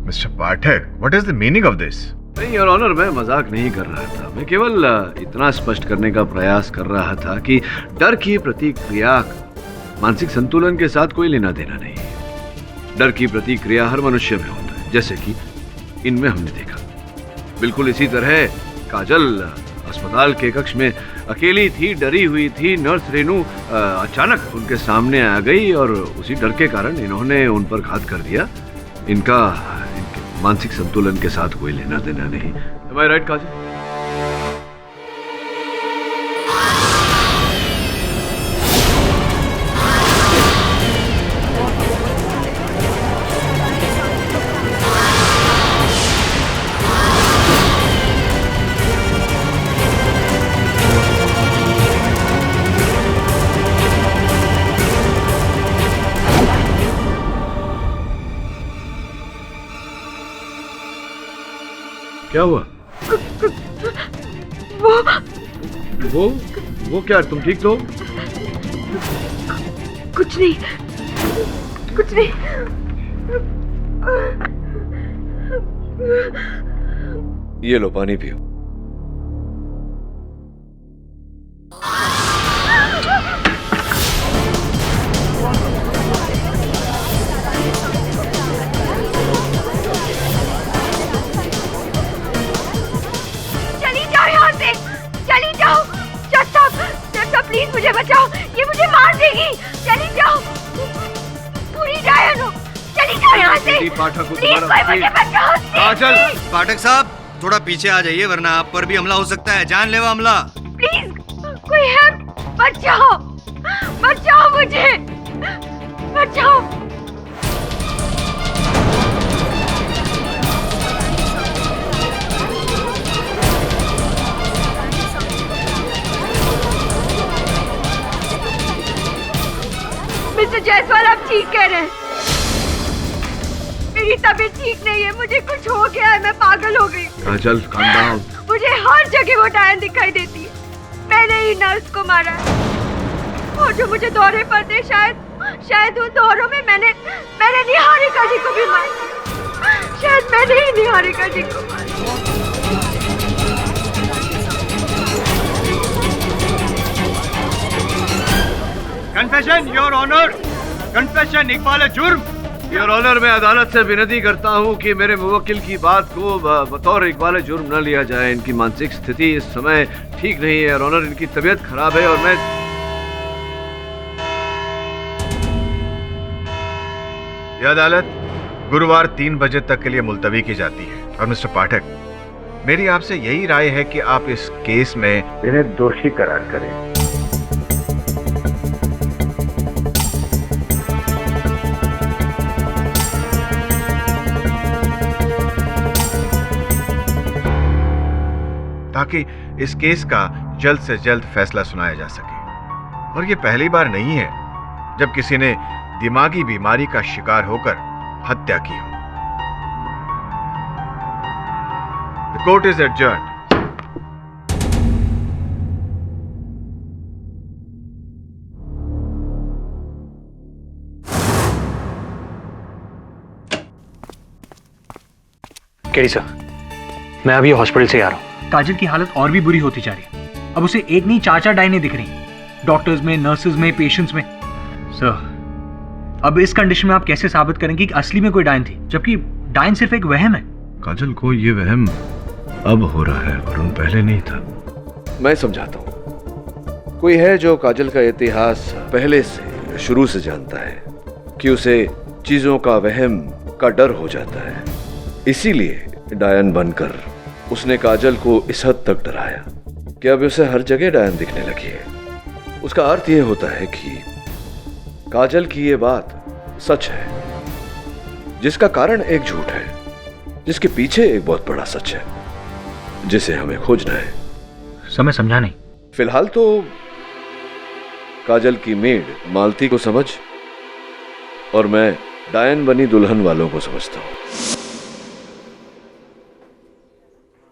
Speaker 12: Mister Pathak, what is the meaning of this?
Speaker 5: नहीं योर ऑनर, मैं मजाक नहीं कर रहा था, मैं केवल इतना स्पष्ट करने का प्रयास कर रहा था कि डर की प्रतिक्रिया मानसिक संतुलन के साथ कोई लेना देना नहीं है। डर की प्रतिक्रिया हर मनुष्य में होता है, जैसे कि इनमें हमने देखा। बिल्कुल इसी तरह काजल अस्पताल के कक्ष में अकेली थी, डरी हुई थी, नर्स रेनू अचानक उनके सामने आ गई, और उसी डर के कारण इन्होंने उन पर घात कर दिया। इनके मानसिक संतुलन के साथ कोई लेना देना नहीं। Am I right, काजल? क्या हुआ? वो क्या? तुम ठीक तो?
Speaker 1: कुछ नहीं, कुछ नहीं।
Speaker 5: ये लो पानी पियो।
Speaker 1: प्लीज मुझे बचाओ, ये मुझे मार देगी। चली जाओ, पूरी डायन हो, चली जाओ यहाँ से। प्लीज कोई मुझे बचाओ।
Speaker 11: काजल, पाठक साहब थोड़ा पीछे आ जाइए, वरना आप पर भी हमला हो सकता है, जानलेवा हमला।
Speaker 1: प्लीज कोई हेल्प, बचाओ, बचाओ मुझे, बचाओ। मिस्टर जायसवाल, आप ठीक कह रहे हैं, मेरी तबीयत ठीक नहीं है, मुझे कुछ हो गया है, मैं पागल हो गई।
Speaker 5: काजल, calm down।
Speaker 1: मुझे हर जगह वो डायन दिखाई देती है, मैंने ही नर्स को मारा है, और जो मुझे दौरे पर थे, शायद उन दौरों में मैंने निहारिका जी को भी मारा, शायद मैंने ही निहारिका जी को मारा।
Speaker 11: कन्फेशन योर ऑनर, कन्फेशन इकबाल जुर्म,
Speaker 5: योर ऑनर, मैं अदालत से विनती करता हूँ कि मेरे मुवक्किल की बात को बतौर इकबाल जुर्म न लिया जाए। इनकी मानसिक स्थिति इस समय ठीक नहीं है योर ऑनर, इनकी तबीयत खराब है और मैं
Speaker 12: यह अदालत गुरुवार 3 बजे तक के लिए मुलतवी की जाती है। और मिस्टर पाठक, मेरी आपसे यही राय है कि आप इस केस में इन्हें दोषी करार करें। ताकि इस केस का जल्द से जल्द फैसला सुनाया जा सके। और ये पहली बार नहीं है जब किसी ने दिमागी बीमारी का शिकार होकर हत्या की हो। The court is adjourned.
Speaker 14: KD sir, मैं अभी हॉस्पिटल से आ रहा हूँ। काजल की हालत और भी बुरी होती जा रही है। अब उसे एक नहीं 4 डायनें दिख रही, डॉक्टर्स में, नर्सेज में, पेशेंट्स में। सर, अब इस कंडीशन में आप कैसे साबित करेंगे कि असली में कोई डायन थी, जबकि डायन सिर्फ एक वहम है।
Speaker 5: काजल को ये वहम अब हो रहा है, वरुण पहले नहीं था। मैं समझाता हूँ। कोई है जो काजल का इतिहास पहले से, शुरू से जानता है कि उसे चीजों का वहम का डर हो जाता है। इसीलिए डायन बनकर उसने काजल को इस हद तक डराया कि अब उसे हर जगह डायन दिखने लगी है। उसका अर्थ यह होता है कि काजल की ये बात सच है, जिसका कारण एक झूठ है, जिसके पीछे एक बहुत बड़ा सच है, जिसे हमें खोजना है।
Speaker 14: समय समझा नहीं।
Speaker 5: फिलहाल तो काजल की मेड मालती को समझ, और मैं डायन बनी दुल्हन वालों को समझता हूं।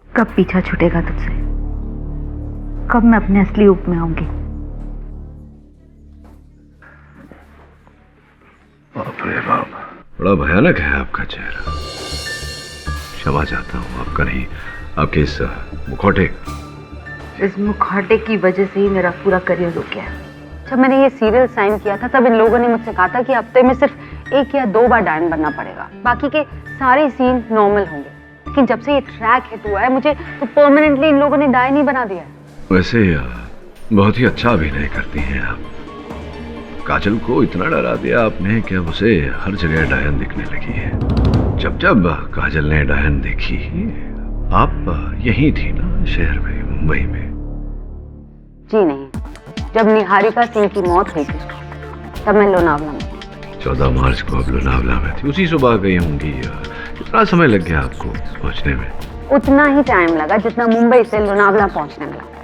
Speaker 7: कब पीछा छूटेगा तुझसे? कब मैं अपने असली रूप में आऊंगी?
Speaker 5: बाप रे बाप, बड़ा भयानक है आपका चेहरा। क्षमा चाहता हूँ, आपका नहीं, आपके इस मुखौटे।
Speaker 7: इस मुखौटे की वजह से ही मेरा पूरा करियर रुक गया। जब मैंने ये सीरियल साइन किया था तब इन लोगों ने मुझसे कहा था कि हफ्ते में सिर्फ 1 या 2 बार डायन बनना पड़ेगा, बाकी के सारे सीन नॉर्मल होंगे। लेकिन जब से ये ट्रैक हिट हुआ है, मुझे तो परमानेंटली इन लोगों ने डायन ही बना दिया है।
Speaker 5: वैसे बहुत ही अच्छा अभिनय करती हैं आप। काजल को इतना डरा दिया आपने कि अब उसे हर जगह डायन दिखने लगी है। जब जब काजल ने डायन देखी, आप यहीं थी ना, शहर में, मुंबई में?
Speaker 7: जी नहीं, जब निहारिका सिंह की मौत हुई थी तब मैं लोनावला में।
Speaker 5: 14 मार्च को आप लोनावला में थी, उसी सुबह गई होंगी। कितना समय लग गया आपको पहुंचने में?
Speaker 7: उतना ही टाइम लगा जितना मुंबई से लोनावला पहुंचने में लगा,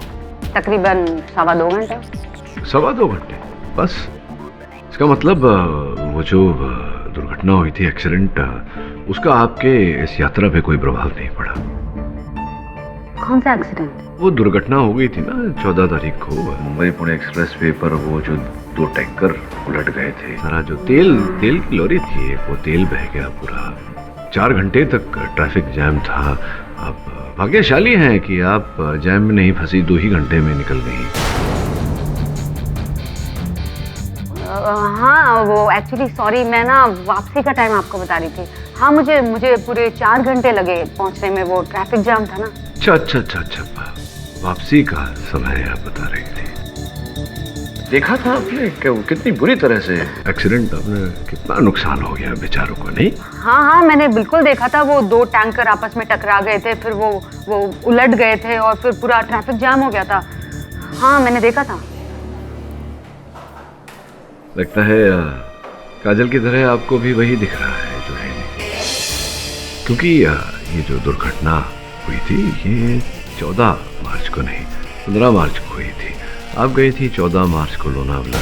Speaker 7: तकरीबन 2.25 घंटे।
Speaker 5: 2.25 घंटे बस? इसका मतलब वो जो दुर्घटना हुई थी, एक्सीडेंट, उसका आपके इस यात्रा पे कोई प्रभाव नहीं पड़ा?
Speaker 7: कौन सा एक्सीडेंट?
Speaker 5: वो दुर्घटना हो गई थी ना 14 तारीख को, मुंबई पुणे एक्सप्रेस वे पर। वो जो 2 टैंकर उलट गए थे, सारा जो तेल की लॉरी थी, वो तेल बह गया पूरा। 4 घंटे तक ट्रैफिक जैम था। आप भाग्यशाली हैं कि आप जैम में नहीं फंसी, 2 ही घंटे में निकल गई।
Speaker 7: हाँ, वो एक्चुअली सॉरी, मैं ना वापसी का टाइम आपको बता रही थी। हाँ, मुझे पूरे 4 घंटे लगे पहुंचने में, वो ट्रैफिक जाम था ना।
Speaker 5: अच्छा, वापसी का समय आप बता रही थी। देखा था आपने कि वो कितनी बुरी तरह से एक्सीडेंट, आपने कितना नुकसान हो गया बेचारों को, नहीं?
Speaker 7: हाँ, मैंने बिल्कुल देखा था। वो 2 टैंकर आपस में टकरा गए थे, फिर वो उलट गए थे और फिर पूरा ट्रैफिक जाम हो गया था। हाँ, मैंने देखा था।
Speaker 5: लगता है काजल की तरह आपको भी वही दिख रहा है जो है, क्योंकि ये जो दुर्घटना हुई थी, ये 14 मार्च को नहीं, 15 मार्च को हुई थी। आप गई थी 14 मार्च को लोनावला।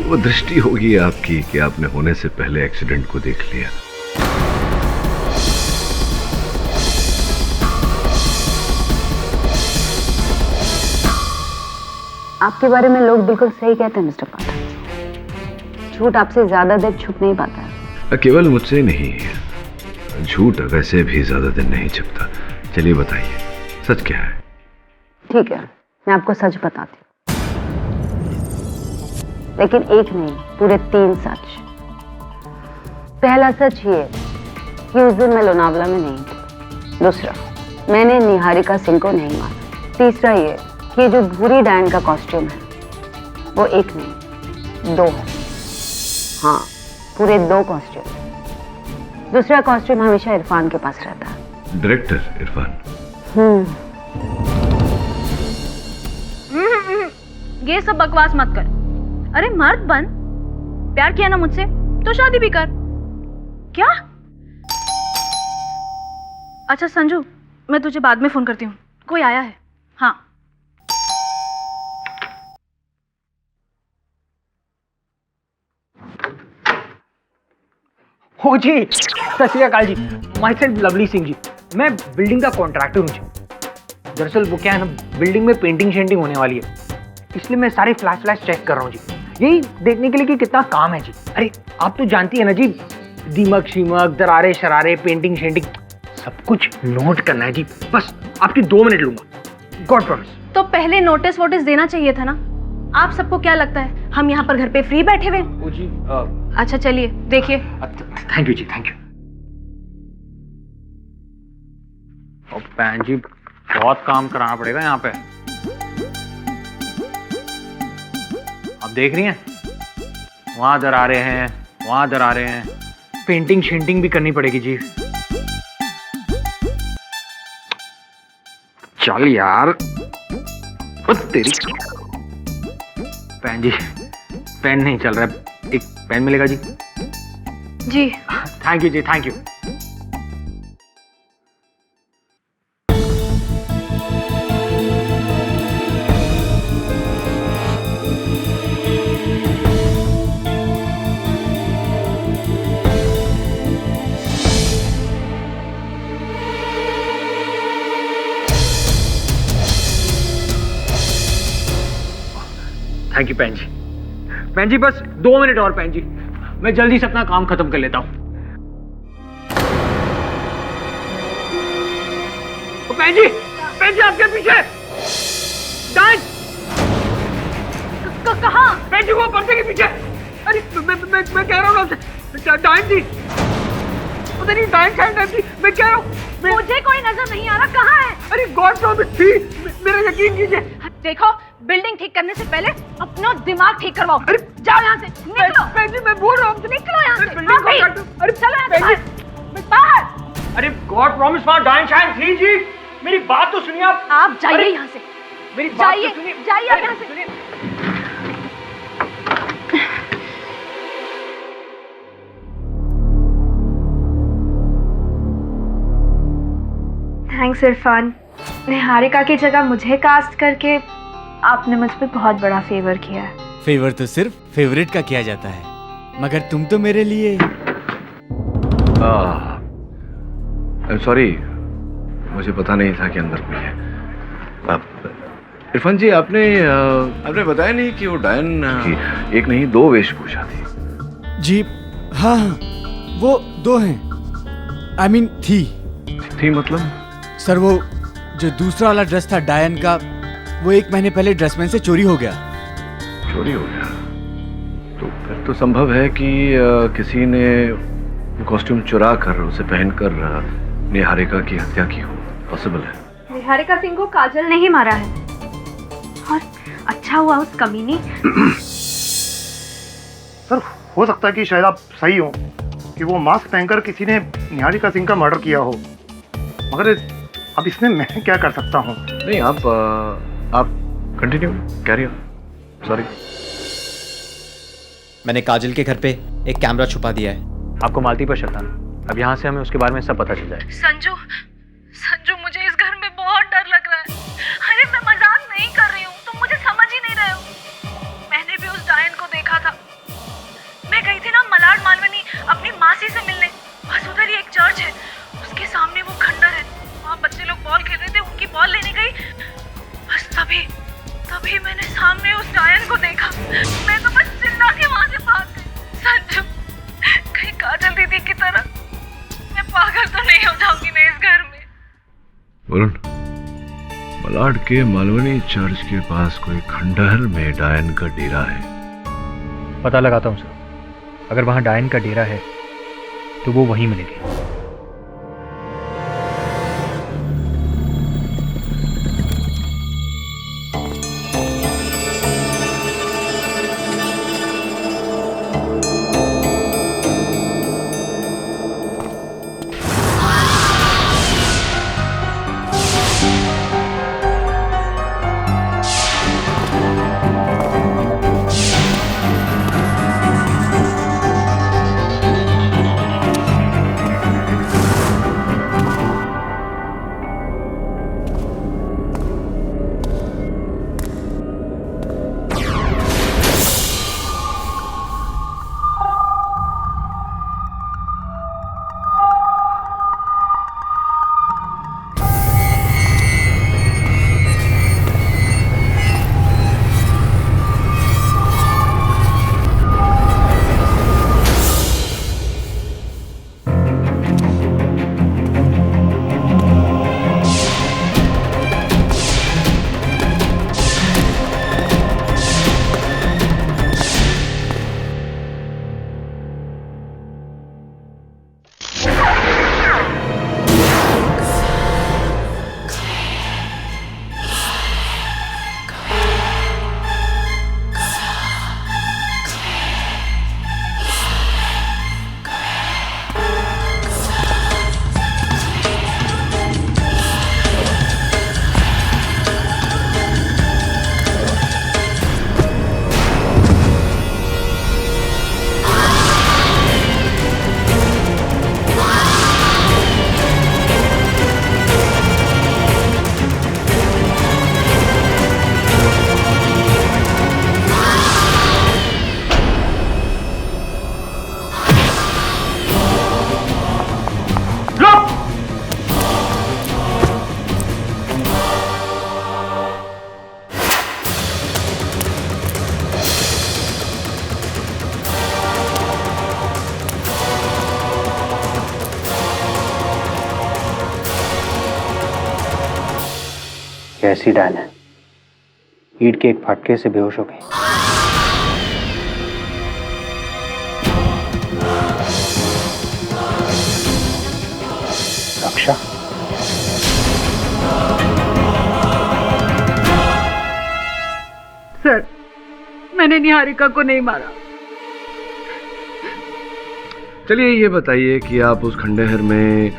Speaker 5: वो दृष्टि होगी आपकी कि आपने होने से पहले एक्सीडेंट को देख लिया।
Speaker 7: आपके बारे में लोग बिल्कुल सही कहते हैं मिस्टर पाठक। झूठ आपसे ज्यादा देर छुप नहीं पाता है।
Speaker 5: केवल मुझसे नहीं, झूठ वैसे भी ज्यादा दिन नहीं छिपता। चलिए बताइए, सच क्या है?
Speaker 7: ठीक है, मैं आपको सच बताती हूँ, लेकिन एक नहीं, पूरे 3 सच।
Speaker 17: पहला सच ये कि उस दिन मैं लोनावला में नहीं थी। दूसरा, मैंने निहारिका सिंह को नहीं मारा। तीसरा ये कि जो भूरी डायन का कॉस्ट्यूम है वो एक नहीं 2 है। हाँ, पूरे 2 कॉस्ट्यूम। दूसरा कॉस्ट्यूम हमेशा इरफान के पास रहता है।
Speaker 5: डायरेक्टर इरफान।
Speaker 7: ये सब बकवास मत कर। अरे मर्द बन, प्यार किया ना मुझसे तो शादी भी कर। क्या? अच्छा संजू, मैं तुझे बाद में फोन करती हूँ, कोई आया है। हाँ।
Speaker 14: हो जी, सत श्री अकाल जी। My self lovely Singh ji. मैं बिल्डिंग का कॉन्ट्रैक्टर हूँ जी। दरअसल वो क्या है ना, बिल्डिंग में पेंटिंग शेंटिंग होने वाली है, इसलिए मैं सारे फ्लैश चेक कर रहा हूँ जी, यही देखने के लिए कि कितना काम है जी। अरे आप तो जानती है ना जी, दीमक शीमक, दरारे शरारे, पेंटिंग शेंटिंग सब कुछ नोट करना है जी। बस आपकी 2 मिनट लूंगा, गॉड प्रॉमिस।
Speaker 7: तो पहले नोटिस वोटिस देना चाहिए था ना। आप सबको क्या लगता है हम यहाँ पर घर पे फ्री बैठे हुए?
Speaker 14: जी
Speaker 7: अच्छा चलिए देखिए।
Speaker 14: थैंक यू जी, थैंक यू। और बहन जी बहुत काम कराना पड़ेगा यहाँ पे। आप देख रही हैं, वहां दरारे हैं, वहां दरारे हैं, पेंटिंग शेंटिंग भी करनी पड़ेगी जी। चल यार, ओ तेरी पेन जी, पेन नहीं चल रहा है, एक पेन मिलेगा जी?
Speaker 7: जी
Speaker 14: थैंक यू जी, thank you. Thank you pen जी। पैन जी बस 2 मिनट और पैन जी, मैं जल्दी से अपना काम खत्म कर लेता हूं। पैन जी आपके पीछे डायन।
Speaker 7: कहाँ?
Speaker 14: पैन जी वो पर्दे के पीछे। अरे मैं कह रहा हूँ आपसे, डायन जी पता नहीं, डायन जी मैं कह रहा हूँ।
Speaker 7: मुझे कोई नजर नहीं आ रहा, कहाँ है?
Speaker 14: अरे गॉड प्रॉमिस थी, मेरा यकीन कीजिए।
Speaker 7: देखो, बिल्डिंग ठीक करने से पहले अपना दिमाग ठीक करवाओ। अरे जाओ यहाँ से, निकलो।
Speaker 14: पैन जी मैं बोल रहा हूँ,
Speaker 7: निकलो यहाँ से।
Speaker 14: अरे
Speaker 7: चलो यहाँ से बाहर।
Speaker 14: अरे गॉड प्रॉमिस वहाँ डायन शायन थी जी, मेरी बात तो सुनिए आप।
Speaker 7: आप जाइए यहाँ से,
Speaker 14: मेरी बात तो सुनिए।
Speaker 7: जाइए यहाँ से।
Speaker 1: थैंक्स इरफान, निहारिका की जगह मुझे कास्ट करके आपने मुझ पे बहुत बड़ा फेवर किया है।
Speaker 3: फेवर तो सिर्फ फेवरेट का किया जाता है, मगर तुम तो मेरे लिए।
Speaker 5: सॉरी, मुझे पता नहीं था कि अंदर कोई है। इरफान जी आपने बताया नहीं कि वो डायन की एक नहीं 2 वेशभूषा थी।
Speaker 3: जी हाँ, वो 2 हैं। आई मीन थी
Speaker 5: मतलब?
Speaker 3: सर वो जो दूसरा वाला ड्रेस था डायन का, वो 1 महीने पहले ड्रेसमैन से चोरी हो गया।
Speaker 5: चोरी हो गया? तो फिर तो संभव है कि किसी ने कॉस्ट्यूम चुरा कर उसे पहनकर निहारिका की हत्या की हो। पॉसिबल है।
Speaker 1: निहारिका सिंह को काजल ने ही मारा है, और अच्छा हुआ उस कमीने।
Speaker 18: सर हो सकता है कि शायद आप सही हो कि वो मास्क पहनकर किसी ने निहारिका सिंह का मर्डर किया हो, मगर अब इसमें मैं क्या कर सकता हूँ?
Speaker 5: नहीं, आप कंटिन्यू कैरी ऑन। सॉरी।
Speaker 19: मैंने काजल के घर पे एक कैमरा छुपा दिया है।
Speaker 14: आपको मालती पर शक था, अब यहाँ से हमें उसके बारे में सब पता चल जाए।
Speaker 7: संजू, मुझे इस घर में बहुत डर लग रहा है। अरे मैं मजाक नहीं कर रही हूँ, तुम मुझे समझ ही नहीं रहे हो। मैंने भी उस डायन को देखा था। मैं गई थी ना मलाड मालवनी अपनी मासी से मिलने, बस उधर ही एक चर्च है, उसके सामने वो खंडर है, वहाँ बच्चे लोग बॉल खेल रहे थे, उनकी बॉल लेने गई, बस तभी मैंने सामने उस डायन को देखा। मैं तो बस चिल्ला के वहाँ से भाग गई। संजू, कहीं काजल दीदी की तरह मैं पागल तो नहीं हो जाऊंगी ना इस घर में?
Speaker 5: वरुण, मलाड के मालवनी चर्च के पास कोई खंडहर में डायन का डेरा है।
Speaker 14: पता लगाता हूँ सर, अगर वहाँ डायन का डेरा है तो वो वहीं मिलेगी। ऐसी डायन है, ईंट के एक फटके से बेहोश हो गई। रक्षा,
Speaker 7: सर, मैंने निहारिका को नहीं मारा।
Speaker 5: चलिए ये बताइए कि आप उस खंडहर में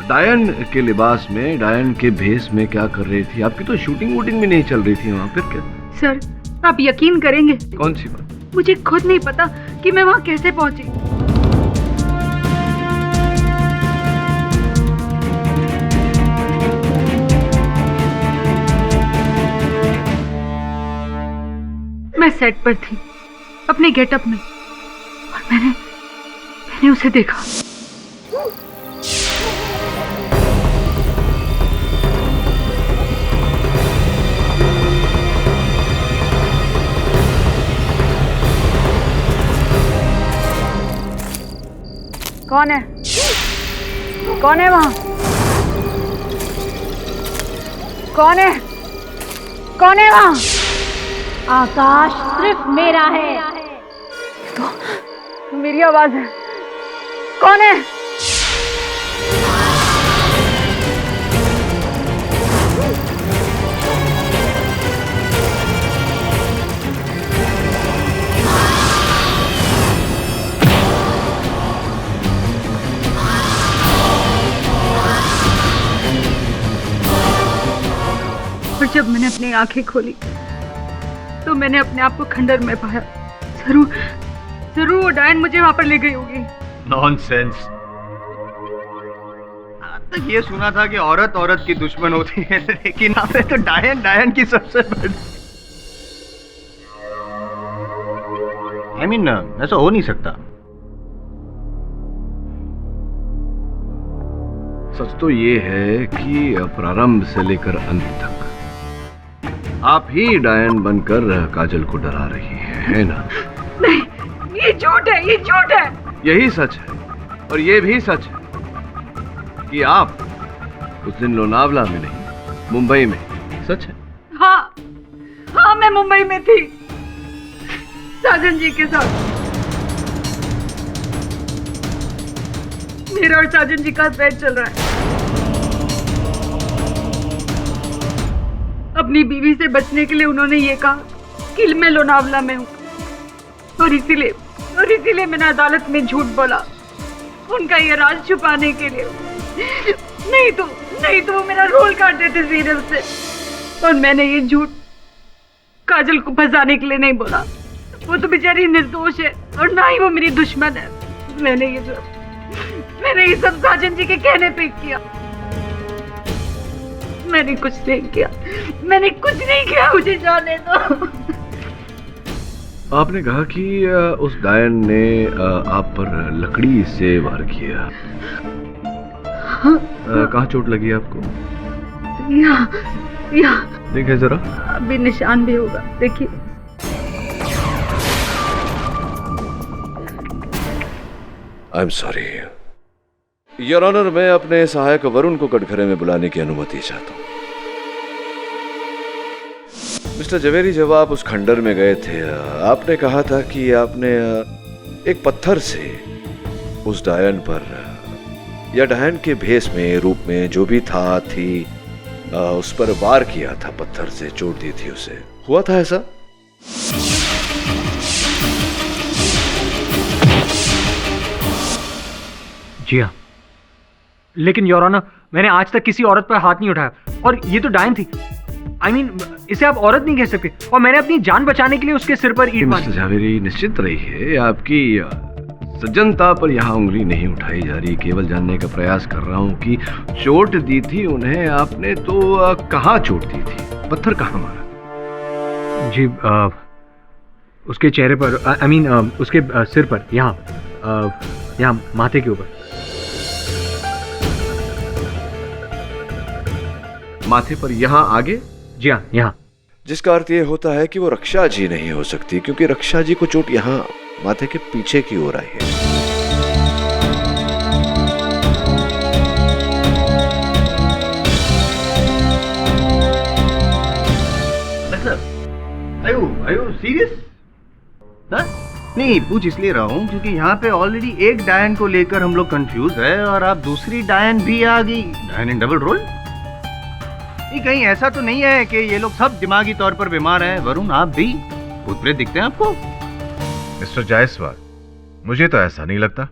Speaker 5: डायन के लिबास में, डायन के भेष में क्या कर रही थी? आपकी तो शूटिंग वूटिंग भी नहीं चल रही थी वहाँ, फिर क्या?
Speaker 7: सर, आप यकीन करेंगे,
Speaker 5: कौन सी बात?
Speaker 7: मुझे खुद नहीं पता कि मैं वहाँ कैसे पहुंची। मैं सेट पर थी, अपने गेटअप में, और मैंने उसे देखा। कौन है? कौन है वहां? कौन है? कौन है वहां?
Speaker 2: आकाश सिर्फ मेरा है।
Speaker 7: तो मेरी आवाज है। कौन है? और जब मैंने अपनी आंखें खोली तो मैंने अपने आप को खंडर में पाया। जरूर वो डायन मुझे वहां पर ले गई होगी।
Speaker 11: नॉनसेंस। आज तक ये सुना था कि औरत औरत की दुश्मन होती है, लेकिन आपने तो डायन डायन की सबसे बड़ी। I mean, ऐसा हो नहीं सकता।
Speaker 5: सच तो ये है कि प्रारंभ से लेकर अंत तक आप ही डायन बनकर काजल को डरा रही है ना?
Speaker 7: नहीं, ये झूठ है, ये झूठ है।
Speaker 5: यही सच है, और ये भी सच है कि आप उस दिन लोनावला में नहीं, मुंबई में। सच है?
Speaker 7: हाँ, मैं मुंबई में थी, साजन जी के साथ। मेरा और साजन जी का अफेयर चल रहा है। अपनी बीवी से बचने के लिए उन्होंने ये कहा कि मैं लोनावला में हूँ, और इसीलिए मैंने अदालत में झूठ बोला उनका ये राज छुपाने के लिए। नहीं तो वो मेरा रोल काट देते सीरियल से। और मैंने ये झूठ काजल को फंसाने के लिए नहीं बोला। वो तो बेचारी निर्दोष है और ना ही वो मेरी दुश्मन है। मैंने ये सब साजन जी के कहने पे किया। मैंने कुछ नहीं किया, मुझे जाने दो।
Speaker 5: आपने कहा कि उस डायन ने आप पर लकड़ी से वार किया। कहाँ चोट लगी आपको? यहाँ देखिए जरा,
Speaker 7: अभी निशान भी होगा, देखिए।
Speaker 5: I am sorry your honour, मैं अपने सहायक वरुण को कटघरे में बुलाने की अनुमति चाहता हूँ। मिस्टर जवेरी, जब आप उस खंडर में गए थे, आपने कहा था कि आपने एक पत्थर से उस डायन पर या डायन के भेष में, रूप में, जो भी थी उस पर वार किया था, पत्थर से चोट दी थी उसे। हुआ था ऐसा?
Speaker 14: जी हाँ, लेकिन योर ऑनर, मैंने आज तक किसी औरत पर हाथ नहीं उठाया, और ये तो डायन थी। I mean, इसे आप औरत नहीं कह सकते, और मैंने अपनी जान बचाने के लिए उसके सिर पर ईंट मारी।
Speaker 5: मिस्टर जावेरी, निश्चित रहिए, आपकी सज्जनता पर यहाँ उंगली नहीं उठाई जा रही। केवल जानने का प्रयास कर रहा हूँ कि चोट दी थी उन्हें आपने तो कहाँ चोट दी थी? पत्थर कहाँ मारा?
Speaker 14: जी, उसके चेहरे पर, I mean, उसके सिर पर, यहाँ माथे के ऊपर।
Speaker 5: माथे पर यहाँ आगे?
Speaker 14: जी हाँ, यहाँ।
Speaker 5: जिसका अर्थ ये होता है कि वो रक्षा जी नहीं हो सकती, क्योंकि रक्षा जी को चोट यहाँ माथे के पीछे की ओर आई है।
Speaker 8: Are you serious? नहीं, पूछ इसलिए रहा हूँ क्योंकि यहाँ पे ऑलरेडी एक डायन को लेकर हम लोग कंफ्यूज है, और आप दूसरी डायन भी आ गई। डायन इन डबल रोल? नहीं, कहीं ऐसा तो नहीं है कि ये लोग सब दिमागी तौर पर बीमार हैं? वरुण, आप भी भूत प्रेत दिखते हैं आपको?
Speaker 12: मिस्टर जायसवाल, मुझे तो ऐसा नहीं लगता।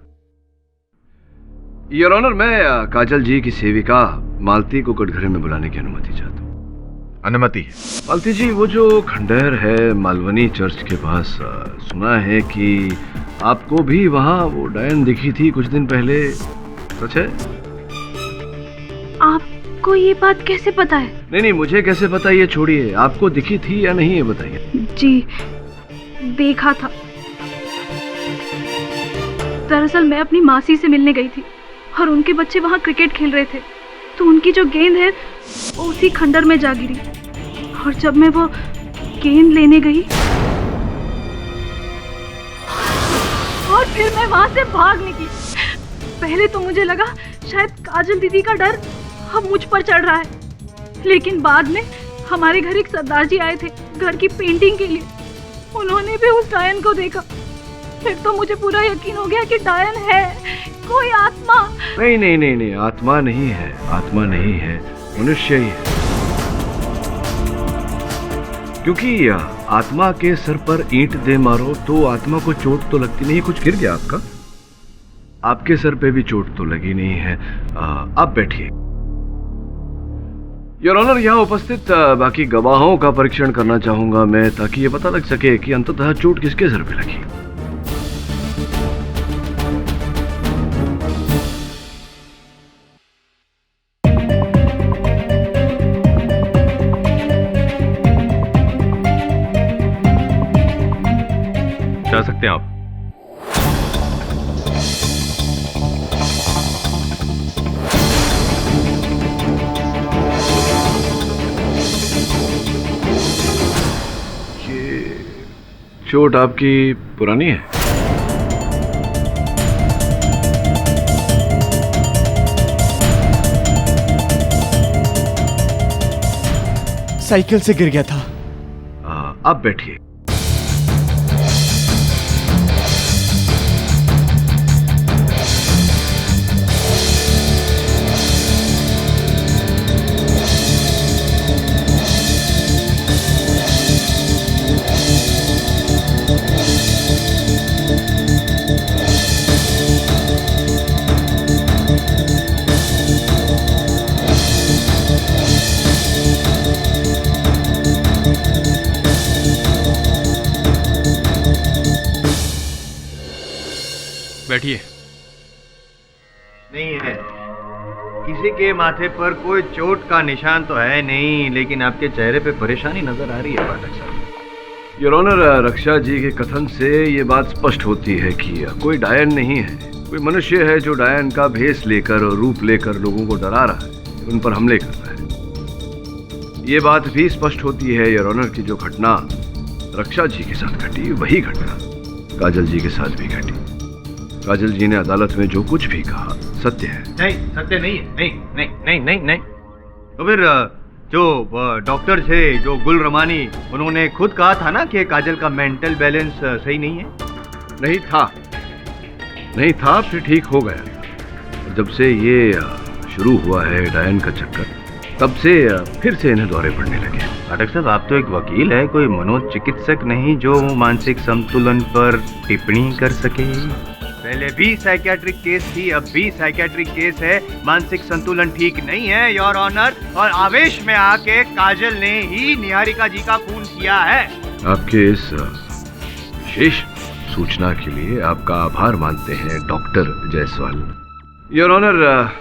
Speaker 5: योर ऑनर, मैं काजल जी की सेविका मालती को कटघरे में बुलाने की अनुमति चाहता हूँ।
Speaker 12: अनुमति?
Speaker 5: मालती जी, वो जो खंडहर है मालवनी चर्च के पास, सुना है कि आपको भी वहाँ वो डायन दिखी थी कुछ दिन पहले, सच है?
Speaker 7: आपको ये बात कैसे पता है?
Speaker 5: नहीं, मुझे कैसे पता ये छोड़िए, आपको दिखी थी या नहीं ये बताइए।
Speaker 7: जी, देखा था। दरअसल मैं अपनी मासी से मिलने गई थी और उनके बच्चे वहाँ क्रिकेट खेल रहे थे, तो उनकी जो गेंद है वो उसी खंडर में जा गिरी, और जब मैं वो गेंद लेने गई और फिर मैं वहां से भाग निकली। पहले तो मुझे लगा शायद काजल दीदी का डर अब मुझ पर चढ़ रहा है, लेकिन बाद में हमारे घर एक सरदार जी आए थे घर की पेंटिंग के लिए। उन्होंने भी उस डायन को देखा। फिर तो मुझे पूरा यकीन हो गया कि डायन है, कोई आत्मा।
Speaker 5: नहीं, आत्मा नहीं है, आत्मा नहीं है, मनुष्य ही है। क्योंकि आत्मा के सर पर ईंट दे मारो तो आत्मा को चोट तो लगती नहीं। कुछ गिर गया आपका? आपके सर पे भी चोट तो लगी नहीं है। आप बैठिए। योर ऑनर, यहाँ उपस्थित बाकी गवाहों का परीक्षण करना चाहूंगा मैं, ताकि ये पता लग सके कि अंततः चोट किसके सर पे लगी।
Speaker 11: जा सकते हैं आप।
Speaker 5: ये चोट आपकी पुरानी है?
Speaker 3: साइकिल से गिर गया था।
Speaker 5: आप बैठिए।
Speaker 14: बैठिए।
Speaker 11: नहीं है, किसी के माथे पर कोई चोट का निशान तो है नहीं, लेकिन आपके चेहरे पे परेशानी नजर आ रही है पाठक साहब।
Speaker 5: योर ऑनर, रक्षा जी के कथन से ये बात स्पष्ट होती है कि कोई डायन नहीं है, कोई मनुष्य है जो डायन का भेष लेकर और रूप लेकर लोगों को डरा रहा है, उन पर हमले कर रहा है। ये बात भी स्पष्ट होती है योर ऑनर की जो घटना रक्षा जी के साथ घटी, वही घटना काजल जी के साथ भी घटी। काजल जी ने अदालत में जो कुछ भी कहा सत्य है।
Speaker 11: नहीं, सत्य नहीं है। नहीं नहीं नहीं नहीं नहीं। तो फिर जो डॉक्टर थे, जो गुल रमानी, उन्होंने खुद कहा था ना कि काजल का मेंटल बैलेंस सही नहीं है।
Speaker 5: नहीं था, फिर ठीक हो गया। जब से ये शुरू हुआ है डायन का चक्कर, तब से फिर से इन्हें दौरे पड़ने लगे।
Speaker 11: पाठक साहब, आप तो एक वकील है, कोई मनोचिकित्सक नहीं जो मानसिक संतुलन पर टिप्पणी कर सके। पहले भी साइकियाट्रिक केस थी, अब भी साइकियाट्रिक केस है। मानसिक संतुलन ठीक नहीं है योर ऑनर, और आवेश में आके काजल ने ही निहारिका जी का खून किया है।
Speaker 5: आपके इस विशेष सूचना के लिए आपका आभार मानते हैं डॉक्टर जायसवाल। योर ऑनर,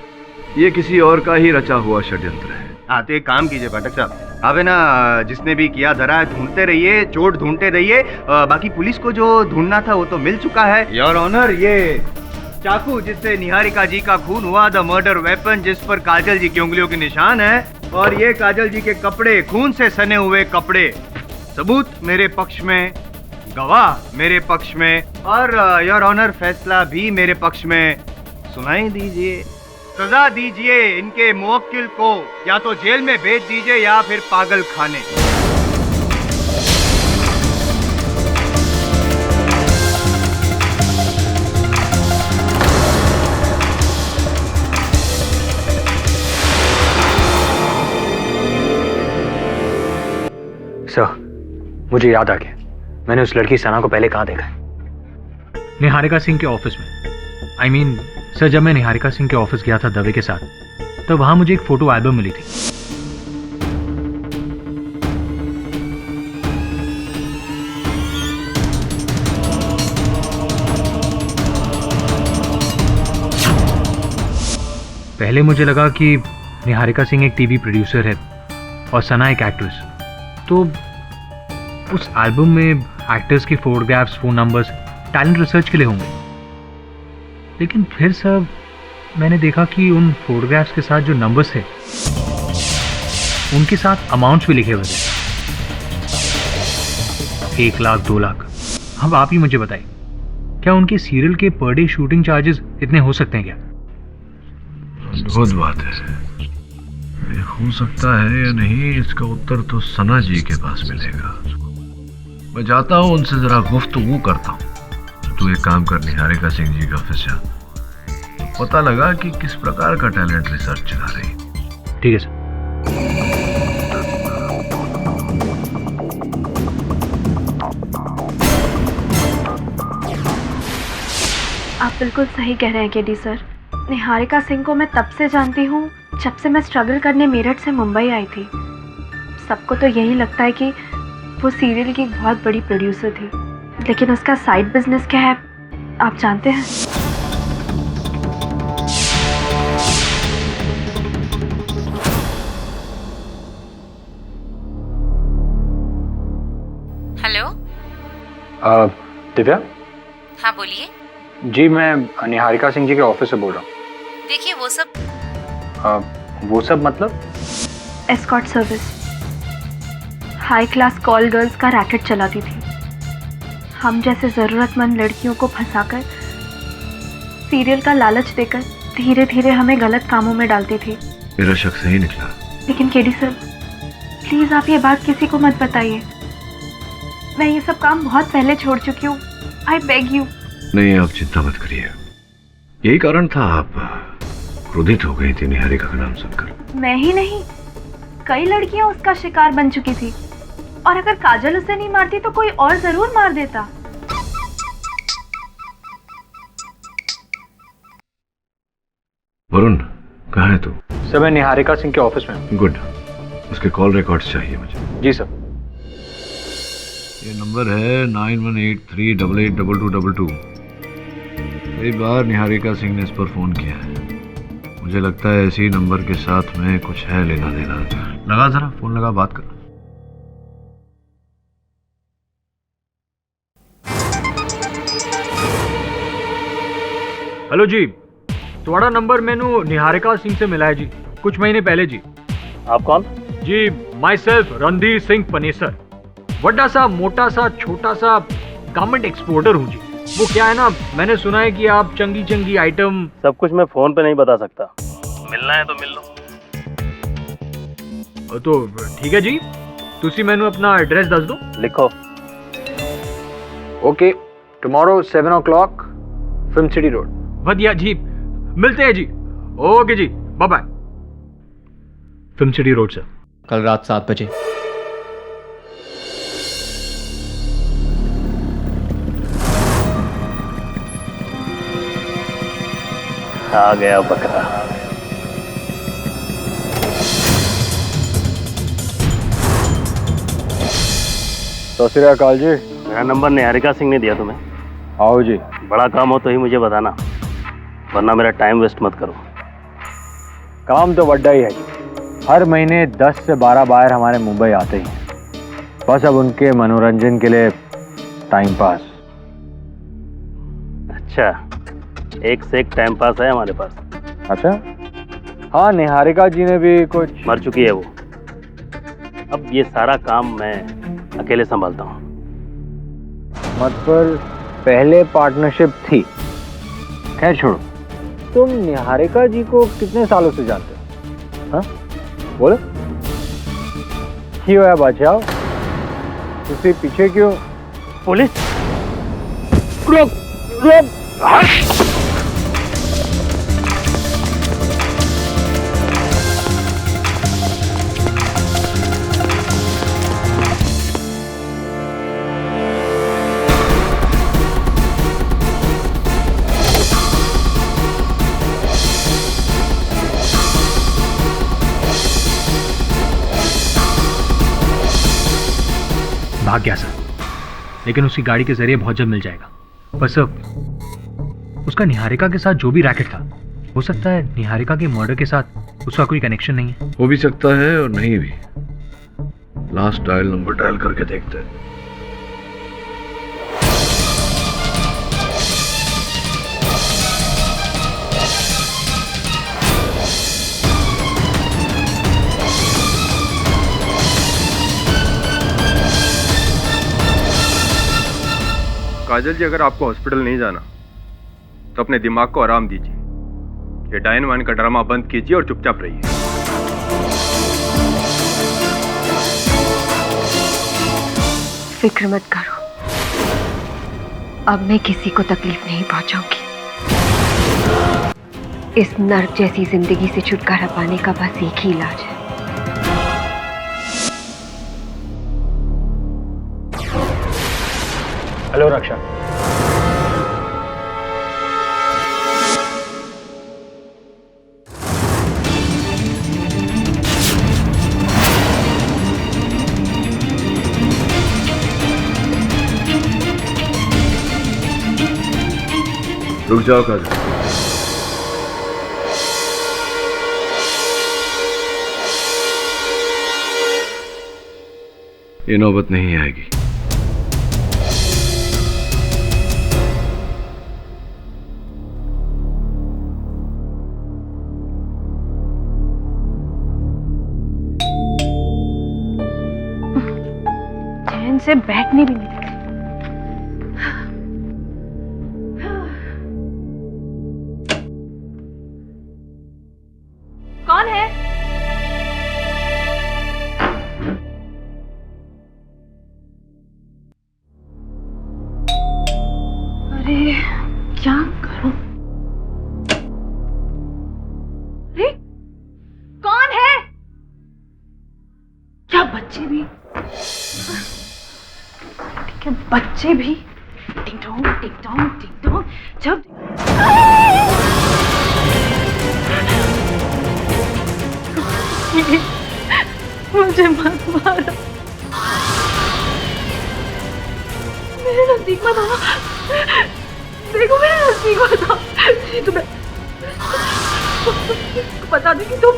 Speaker 5: ये किसी और का ही रचा हुआ षड्यंत्र है।
Speaker 11: हाँ, तो एक काम कीजिए पाठक साहब, आप है ना, जिसने भी किया धरा है ढूंढते रहिए, चोट ढूंढते रहिए। बाकी पुलिस को जो ढूंढना था वो तो मिल चुका है योर ऑनर। ये चाकू जिससे निहारिका जी का खून हुआ, द मर्डर वेपन जिस पर काजल जी की उंगलियों के निशान है, और ये काजल जी के कपड़े, खून से सने हुए कपड़े, सबूत मेरे पक्ष में, गवाह मेरे पक्ष में, और योर ऑनर फैसला भी मेरे पक्ष में। सुनाई दीजिए, सजा दीजिए इनके मुवक्किल को, या तो जेल में भेज दीजिए या फिर पागल खाने।
Speaker 14: सर, मुझे याद आ गया, मैंने उस लड़की सना को पहले कहाँ देखा है? निहारिका सिंह के ऑफिस में। आई मीन सर, जब मैं निहारिका सिंह के ऑफिस गया था दवे के साथ, तो वहां मुझे एक फोटो एल्बम मिली थी। पहले मुझे लगा कि निहारिका सिंह एक टीवी प्रोड्यूसर है और सना एक एक्ट्रेस, तो उस एल्बम में एक्टर्स की photographs, phone numbers talent research के लिए होंगे। लेकिन फिर सर, मैंने देखा कि उन फोटोग्राफ्स के साथ जो नंबर्स थे, उनके साथ अमाउंट्स भी लिखे हुए थे, 1 लाख, 2 लाख। अब आप ही मुझे बताइए, क्या उनके सीरियल के पर डे शूटिंग चार्जेस इतने हो सकते हैं क्या?
Speaker 5: अद्भुत बात है। ये हो सकता है या नहीं, इसका उत्तर तो सना जी के पास मिलेगा। मैं जाता हूँ, उनसे जरा गुफ्तगू करता हूँ। तू एक काम कर, निहारिका सिंह जी के ऑफिस जा, तो पता लगा कि किस प्रकार का टैलेंट रिसर्च चला रही।
Speaker 14: ठीक है सर।
Speaker 1: आप बिल्कुल सही कह रहे हैं केडी सर। निहारिका सिंह को मैं तब से जानती हूँ जब से मैं स्ट्रगल करने मेरठ से मुंबई आई थी। सबको तो यही लगता है कि वो सीरियल की एक बहुत बड़ी प्रोड्यूसर थी, लेकिन उसका साइड बिजनेस क्या है आप जानते हैं?
Speaker 20: हेलो।
Speaker 14: दिव्या?
Speaker 20: हाँ बोलिए।
Speaker 14: जी, मैं निहारिका सिंह जी के ऑफिस से बोल रहा हूँ।
Speaker 20: देखिए वो
Speaker 14: सब मतलब?
Speaker 1: Escort service, high class call girls का रैकेट चलाती थी। हम जैसे ज़रूरतमंद लड़कियों को फंसाकर, सीरियल का लालच देकर धीरे धीरे हमें गलत कामों में डालती थी।
Speaker 5: मेरा शक सही निकला।
Speaker 1: लेकिन केडी सर, प्लीज़ आप ये बात किसी को मत बताइए। मैं ये सब काम बहुत पहले छोड़ चुकी हूँ। I beg you.
Speaker 5: नहीं, आप चिंता मत करिए। यही कारण था आप क्रोधित हो गई थी निहारिका का नाम सुनकर।
Speaker 1: मैं ही नहीं, कई लड़कियां उसका शिकार बन चुकी थी, और अगर काजल उसे नहीं मारती तो कोई और जरूर मार देता।
Speaker 5: वरुण, कहाँ है तू?
Speaker 14: सर, मैं निहारिका सिंह के ऑफिस में।
Speaker 5: गुड। उसके कॉल रिकॉर्ड्स चाहिए मुझे।
Speaker 14: जी सर।
Speaker 5: ये नंबर है 9183882222। कई बार निहारिका सिंह ने इस पर फोन किया है। मुझे लगता है इसी नंबर के साथ में कुछ है लेना देना। लगा जरा, फोन लगा, बात कर।
Speaker 14: हेलो जी, थोड़ा नंबर मैंने निहारिका सिंह से मिला है जी, कुछ महीने पहले जी।
Speaker 10: आप कौन?
Speaker 14: जी माई सेल्फ रणधीर सिंह पनेसर, बड़ा सा मोटा सा छोटा सा गारमेंट एक्सपोर्टर हूँ जी। वो क्या है ना, मैंने सुना है कि आप चंगी चंगी आइटम।
Speaker 10: सब कुछ मैं फोन पे नहीं बता सकता, मिलना है तो मिल लो।
Speaker 14: तो ठीक है जी, तुसी मैंने अपना एड्रेस दस दो।
Speaker 10: लिखो।
Speaker 14: Okay, tomorrow 7 o'clock Film City Road. बढ़िया जी, मिलते हैं जी। ओके जी, bye bye. Film City Road sir.
Speaker 19: कल रात 7 बजे।
Speaker 10: आ गया बकरा।
Speaker 11: तो श्री अकाल जी।
Speaker 10: मेरा नंबर निहारिका सिंह ने दिया तुम्हें।
Speaker 11: आओ जी।
Speaker 10: बड़ा काम हो तो ही मुझे बताना, वरना मेरा टाइम वेस्ट मत करो।
Speaker 11: काम तो बड़ा ही है जी, हर महीने 10 से 12 बार हमारे मुंबई आते ही हैं। बस अब उनके मनोरंजन के लिए टाइम पास।
Speaker 10: अच्छा, एक से एक टाइम पास है हमारे पास।
Speaker 11: अच्छा, हाँ निहारिका जी ने भी कुछ।
Speaker 10: मर चुकी है वो। अब ये सारा काम मैं अकेले संभालता हूँ।
Speaker 11: मतलब पहले पार्टनरशिप थी। खैर छोड़ो, तुम निहारिका जी को कितने सालों से जानते हो? हाँ बोलो, क्यों है बचाओ, तुसी पीछे क्यों?
Speaker 10: पुलिस
Speaker 11: रुक रुक,
Speaker 14: भाग गया सर, लेकिन उसकी गाड़ी के जरिए बहुत जल्द मिल जाएगा। बस अब उसका निहारिका के साथ जो भी रैकेट था, हो सकता है निहारिका के मर्डर के साथ उसका कोई कनेक्शन नहीं है।
Speaker 5: हो भी सकता है और नहीं भी। लास्ट डायल नंबर डायल करके देखते हैं।
Speaker 11: काजल जी, अगर आपको हॉस्पिटल नहीं जाना तो अपने दिमाग को आराम दीजिए। ये डायन वाइन का ड्रामा बंद कीजिए और चुपचाप रहिए।
Speaker 15: फिक्र मत करो, अब मैं किसी को तकलीफ नहीं पहुंचाऊंगी। इस नर्क जैसी जिंदगी से छुटकारा पाने का बस एक ही इलाज है।
Speaker 11: हेलो रक्षा।
Speaker 5: रुक जाओ काजल। ये नौबत नहीं आएगी।
Speaker 7: चैन से बैठने भी नहीं देते।
Speaker 1: कौन है?
Speaker 7: अरे क्या करूं?
Speaker 1: अरे कौन है?
Speaker 7: क्या बच्चे भी? ठीक है, बच्चे भी। टिंग टोंग टिंग टोंग टिंग टोंग। जब मुझे मत मारो, मेरे नजदीक मत आना,
Speaker 1: देखो मेरा नजदीक हुआ था जी, तुम्हें बता दे कि तुम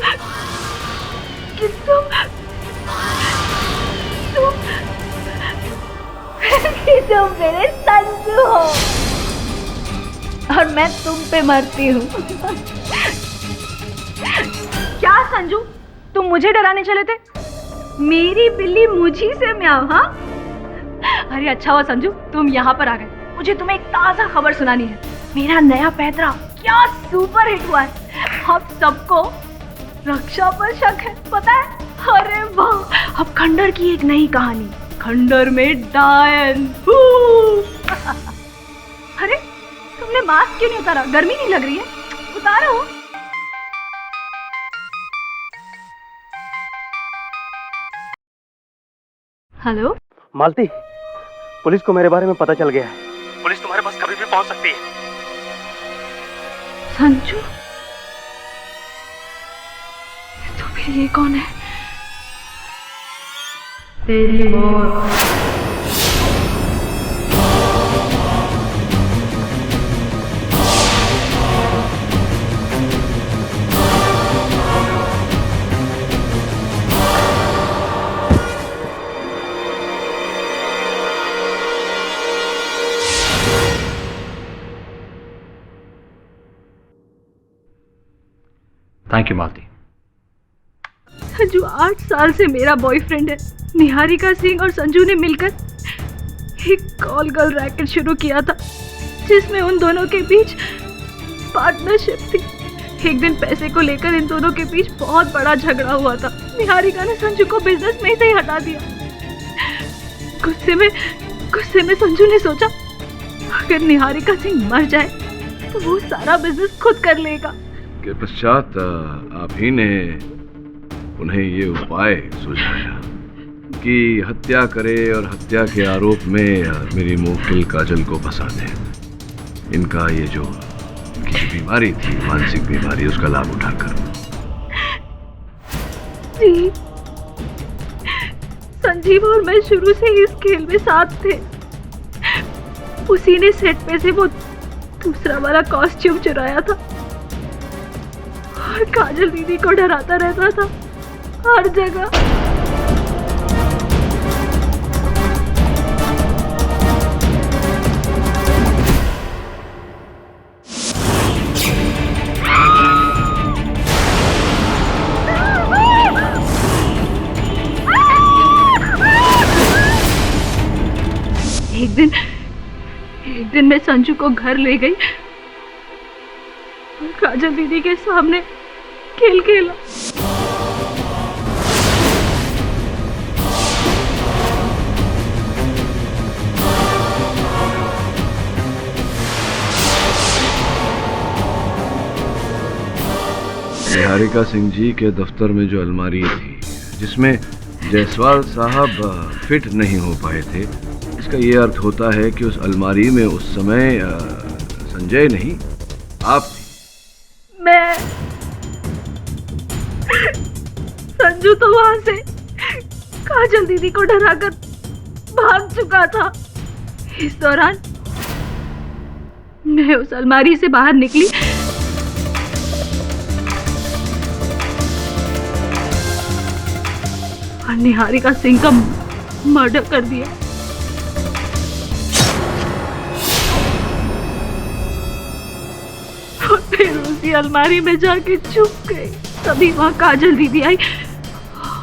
Speaker 13: मेरे संजू हो और मैं तुम पे मरती हूँ।
Speaker 1: क्या संजू, तुम मुझे डराने चले थे? मेरी बिल्ली मुझी से म्याऊं, हाँ? अरे अच्छा हुआ संजू तुम यहाँ पर आ गए। मुझे तुम्हें एक ताजा खबर सुनानी है। मेरा नया पैतरा क्या सुपर हिट हुआ है। अब सबको रक्षा पर शक है, पता है? अरे वाह, अब खंडर की एक नई कहानी, खंडर में डायन। अरे तुमने मास्क क्यों नहीं उतारा? गर्मी नहीं लग रही है? उतारो। हेलो
Speaker 10: मालती, पुलिस को मेरे बारे में पता चल गया है। पुलिस तुम्हारे पास कभी भी पहुंच सकती है।
Speaker 1: संजू, तो फिर ये कौन है? तेरी मौत।
Speaker 14: थैंक यू मालती।
Speaker 1: संजू 8 साल से मेरा बॉयफ्रेंड है। निहारिका सिंह और संजू ने मिलकर एक कॉल गर्ल रैकेट शुरू किया था, जिसमें उन दोनों के बीच पार्टनरशिप थी। एक दिन पैसे को लेकर इन दोनों के बीच बहुत बड़ा झगड़ा हुआ था। निहारिका ने संजू को बिजनेस में से ही हटा दिया। गुस्से में संजू ने सोचा अगर निहारिका सिंह मर जाए तो वो सारा बिजनेस खुद कर लेगा।
Speaker 5: के पश्चात आप ही ने उन्हें ये उपाय सुझाया कि हत्या करे और हत्या के आरोप में मेरी मुवक्किल काजल को फंसा दें। इनका ये जो इनकी बीमारी थी, मानसिक बीमारी, उसका लाभ उठाकर।
Speaker 1: जी, संजीव और मैं शुरू से इस खेल में साथ थे। उसी ने सेट पे से वो दूसरा वाला कॉस्ट्यूम चुराया था और काजल दीदी को डराता रहता था हर जगह। एक दिन मैं संजू को घर ले गई और काजल दीदी के सामने खेल खेला।
Speaker 5: निहारिका सिंह जी के दफ्तर में जो अलमारी थी जिसमें जायसवाल साहब फिट नहीं हो पाए थे, इसका ये अर्थ होता है कि उस अलमारी में उस समय संजय नहीं, आप थी।
Speaker 1: मैं संजू तो वहां से काजल दीदी को डराकर भाग चुका था। इस दौरान मैं उस अलमारी से बाहर निकली और निहारिका सिंह का मर्डर कर दिया। और फिर उसी अलमारी में जाके छुप गई। तभी वहां काजल दीदी आई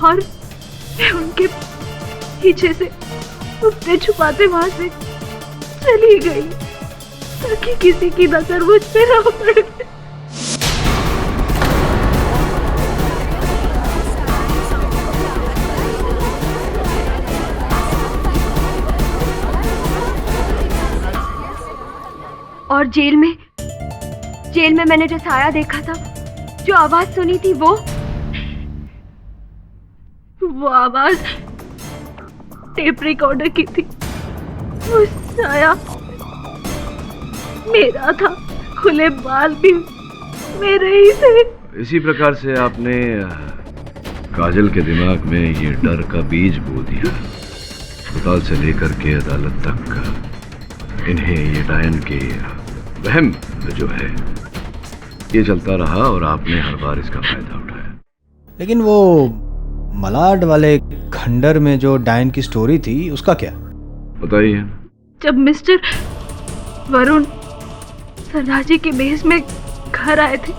Speaker 1: और मैं उनके पीछे से छुपते छुपाते वहां से चली गई ताकि किसी की नजर मुझ पे न पड़े।
Speaker 15: और जेल में मैंने जो साया देखा था, जो आवाज सुनी थी, वो
Speaker 1: आवाज टेप रिकॉर्डर की थी। वो साया मेरा था, खुले बाल भी मेरे ही थे।
Speaker 5: इसी प्रकार से आपने काजल के दिमाग में ये डर का बीज बो दिया। अस्पताल से लेकर के अदालत तक इन्हें ये डायन के वहम जो है ये चलता रहा और आपने हर बार इसका फायदा उठाया।
Speaker 14: लेकिन वो मलाड वाले खंडर में जो डायन की स्टोरी थी उसका क्या?
Speaker 5: बताइए।
Speaker 7: जब मिस्टर वरुण सरदार जी के बेस में घर आए थे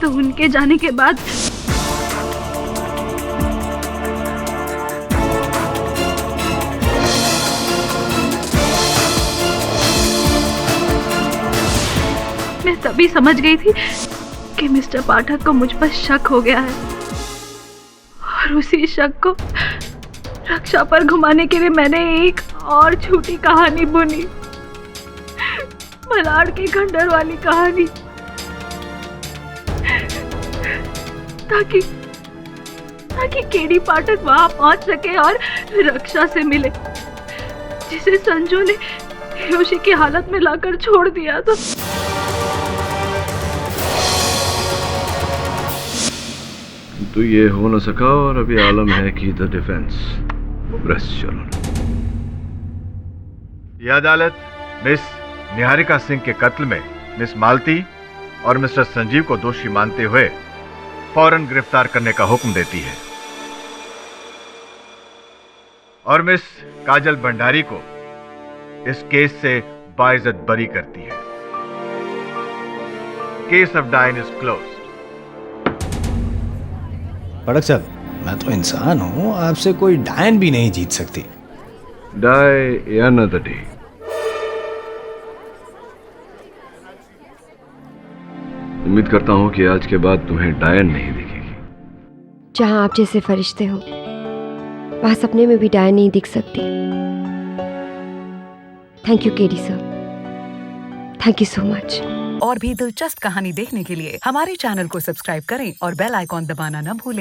Speaker 7: तो उनके जाने के बाद मैं तभी समझ गई थी कि मिस्टर पाठक को मुझ पर शक हो गया है और उसी शक को रक्षा पर घुमाने के लिए मैंने एक और झूठी कहानी बुनी, मलाड के खंडर वाली कहानी, ताकि केडी पाठक वहां पहुंच सके और रक्षा से मिले, जिसे संजू ने बेहोशी की हालत में लाकर छोड़ दिया था।
Speaker 5: तो ये हो न सका और अभी आलम है कि द डिफेंस प्रेस चलो।
Speaker 12: यह अदालत मिस निहारिका सिंह के कत्ल में मिस मालती और मिस्टर संजीव को दोषी मानते हुए फौरन गिरफ्तार करने का हुक्म देती है और मिस काजल भंडारी को इस केस से बाइज्जत बरी करती है। केस ऑफ डायन इज क्लोज्ड।
Speaker 14: पड़क साहब, मैं तो इंसान हूँ, आपसे कोई डायन भी नहीं जीत सकती।
Speaker 5: डाई या न द डे। उम्मीद करता हूँ कि आज के बाद तुम्हें डायन नहीं दिखेगी।
Speaker 15: जहां आप जैसे फरिश्ते हो वहां सपने में भी डायन नहीं दिख सकती। Thank you KD sir, thank you so much.
Speaker 21: और भी दिलचस्प कहानी देखने के लिए हमारे चैनल को सब्सक्राइब करें और बेल आइकॉन दबाना न भूलें।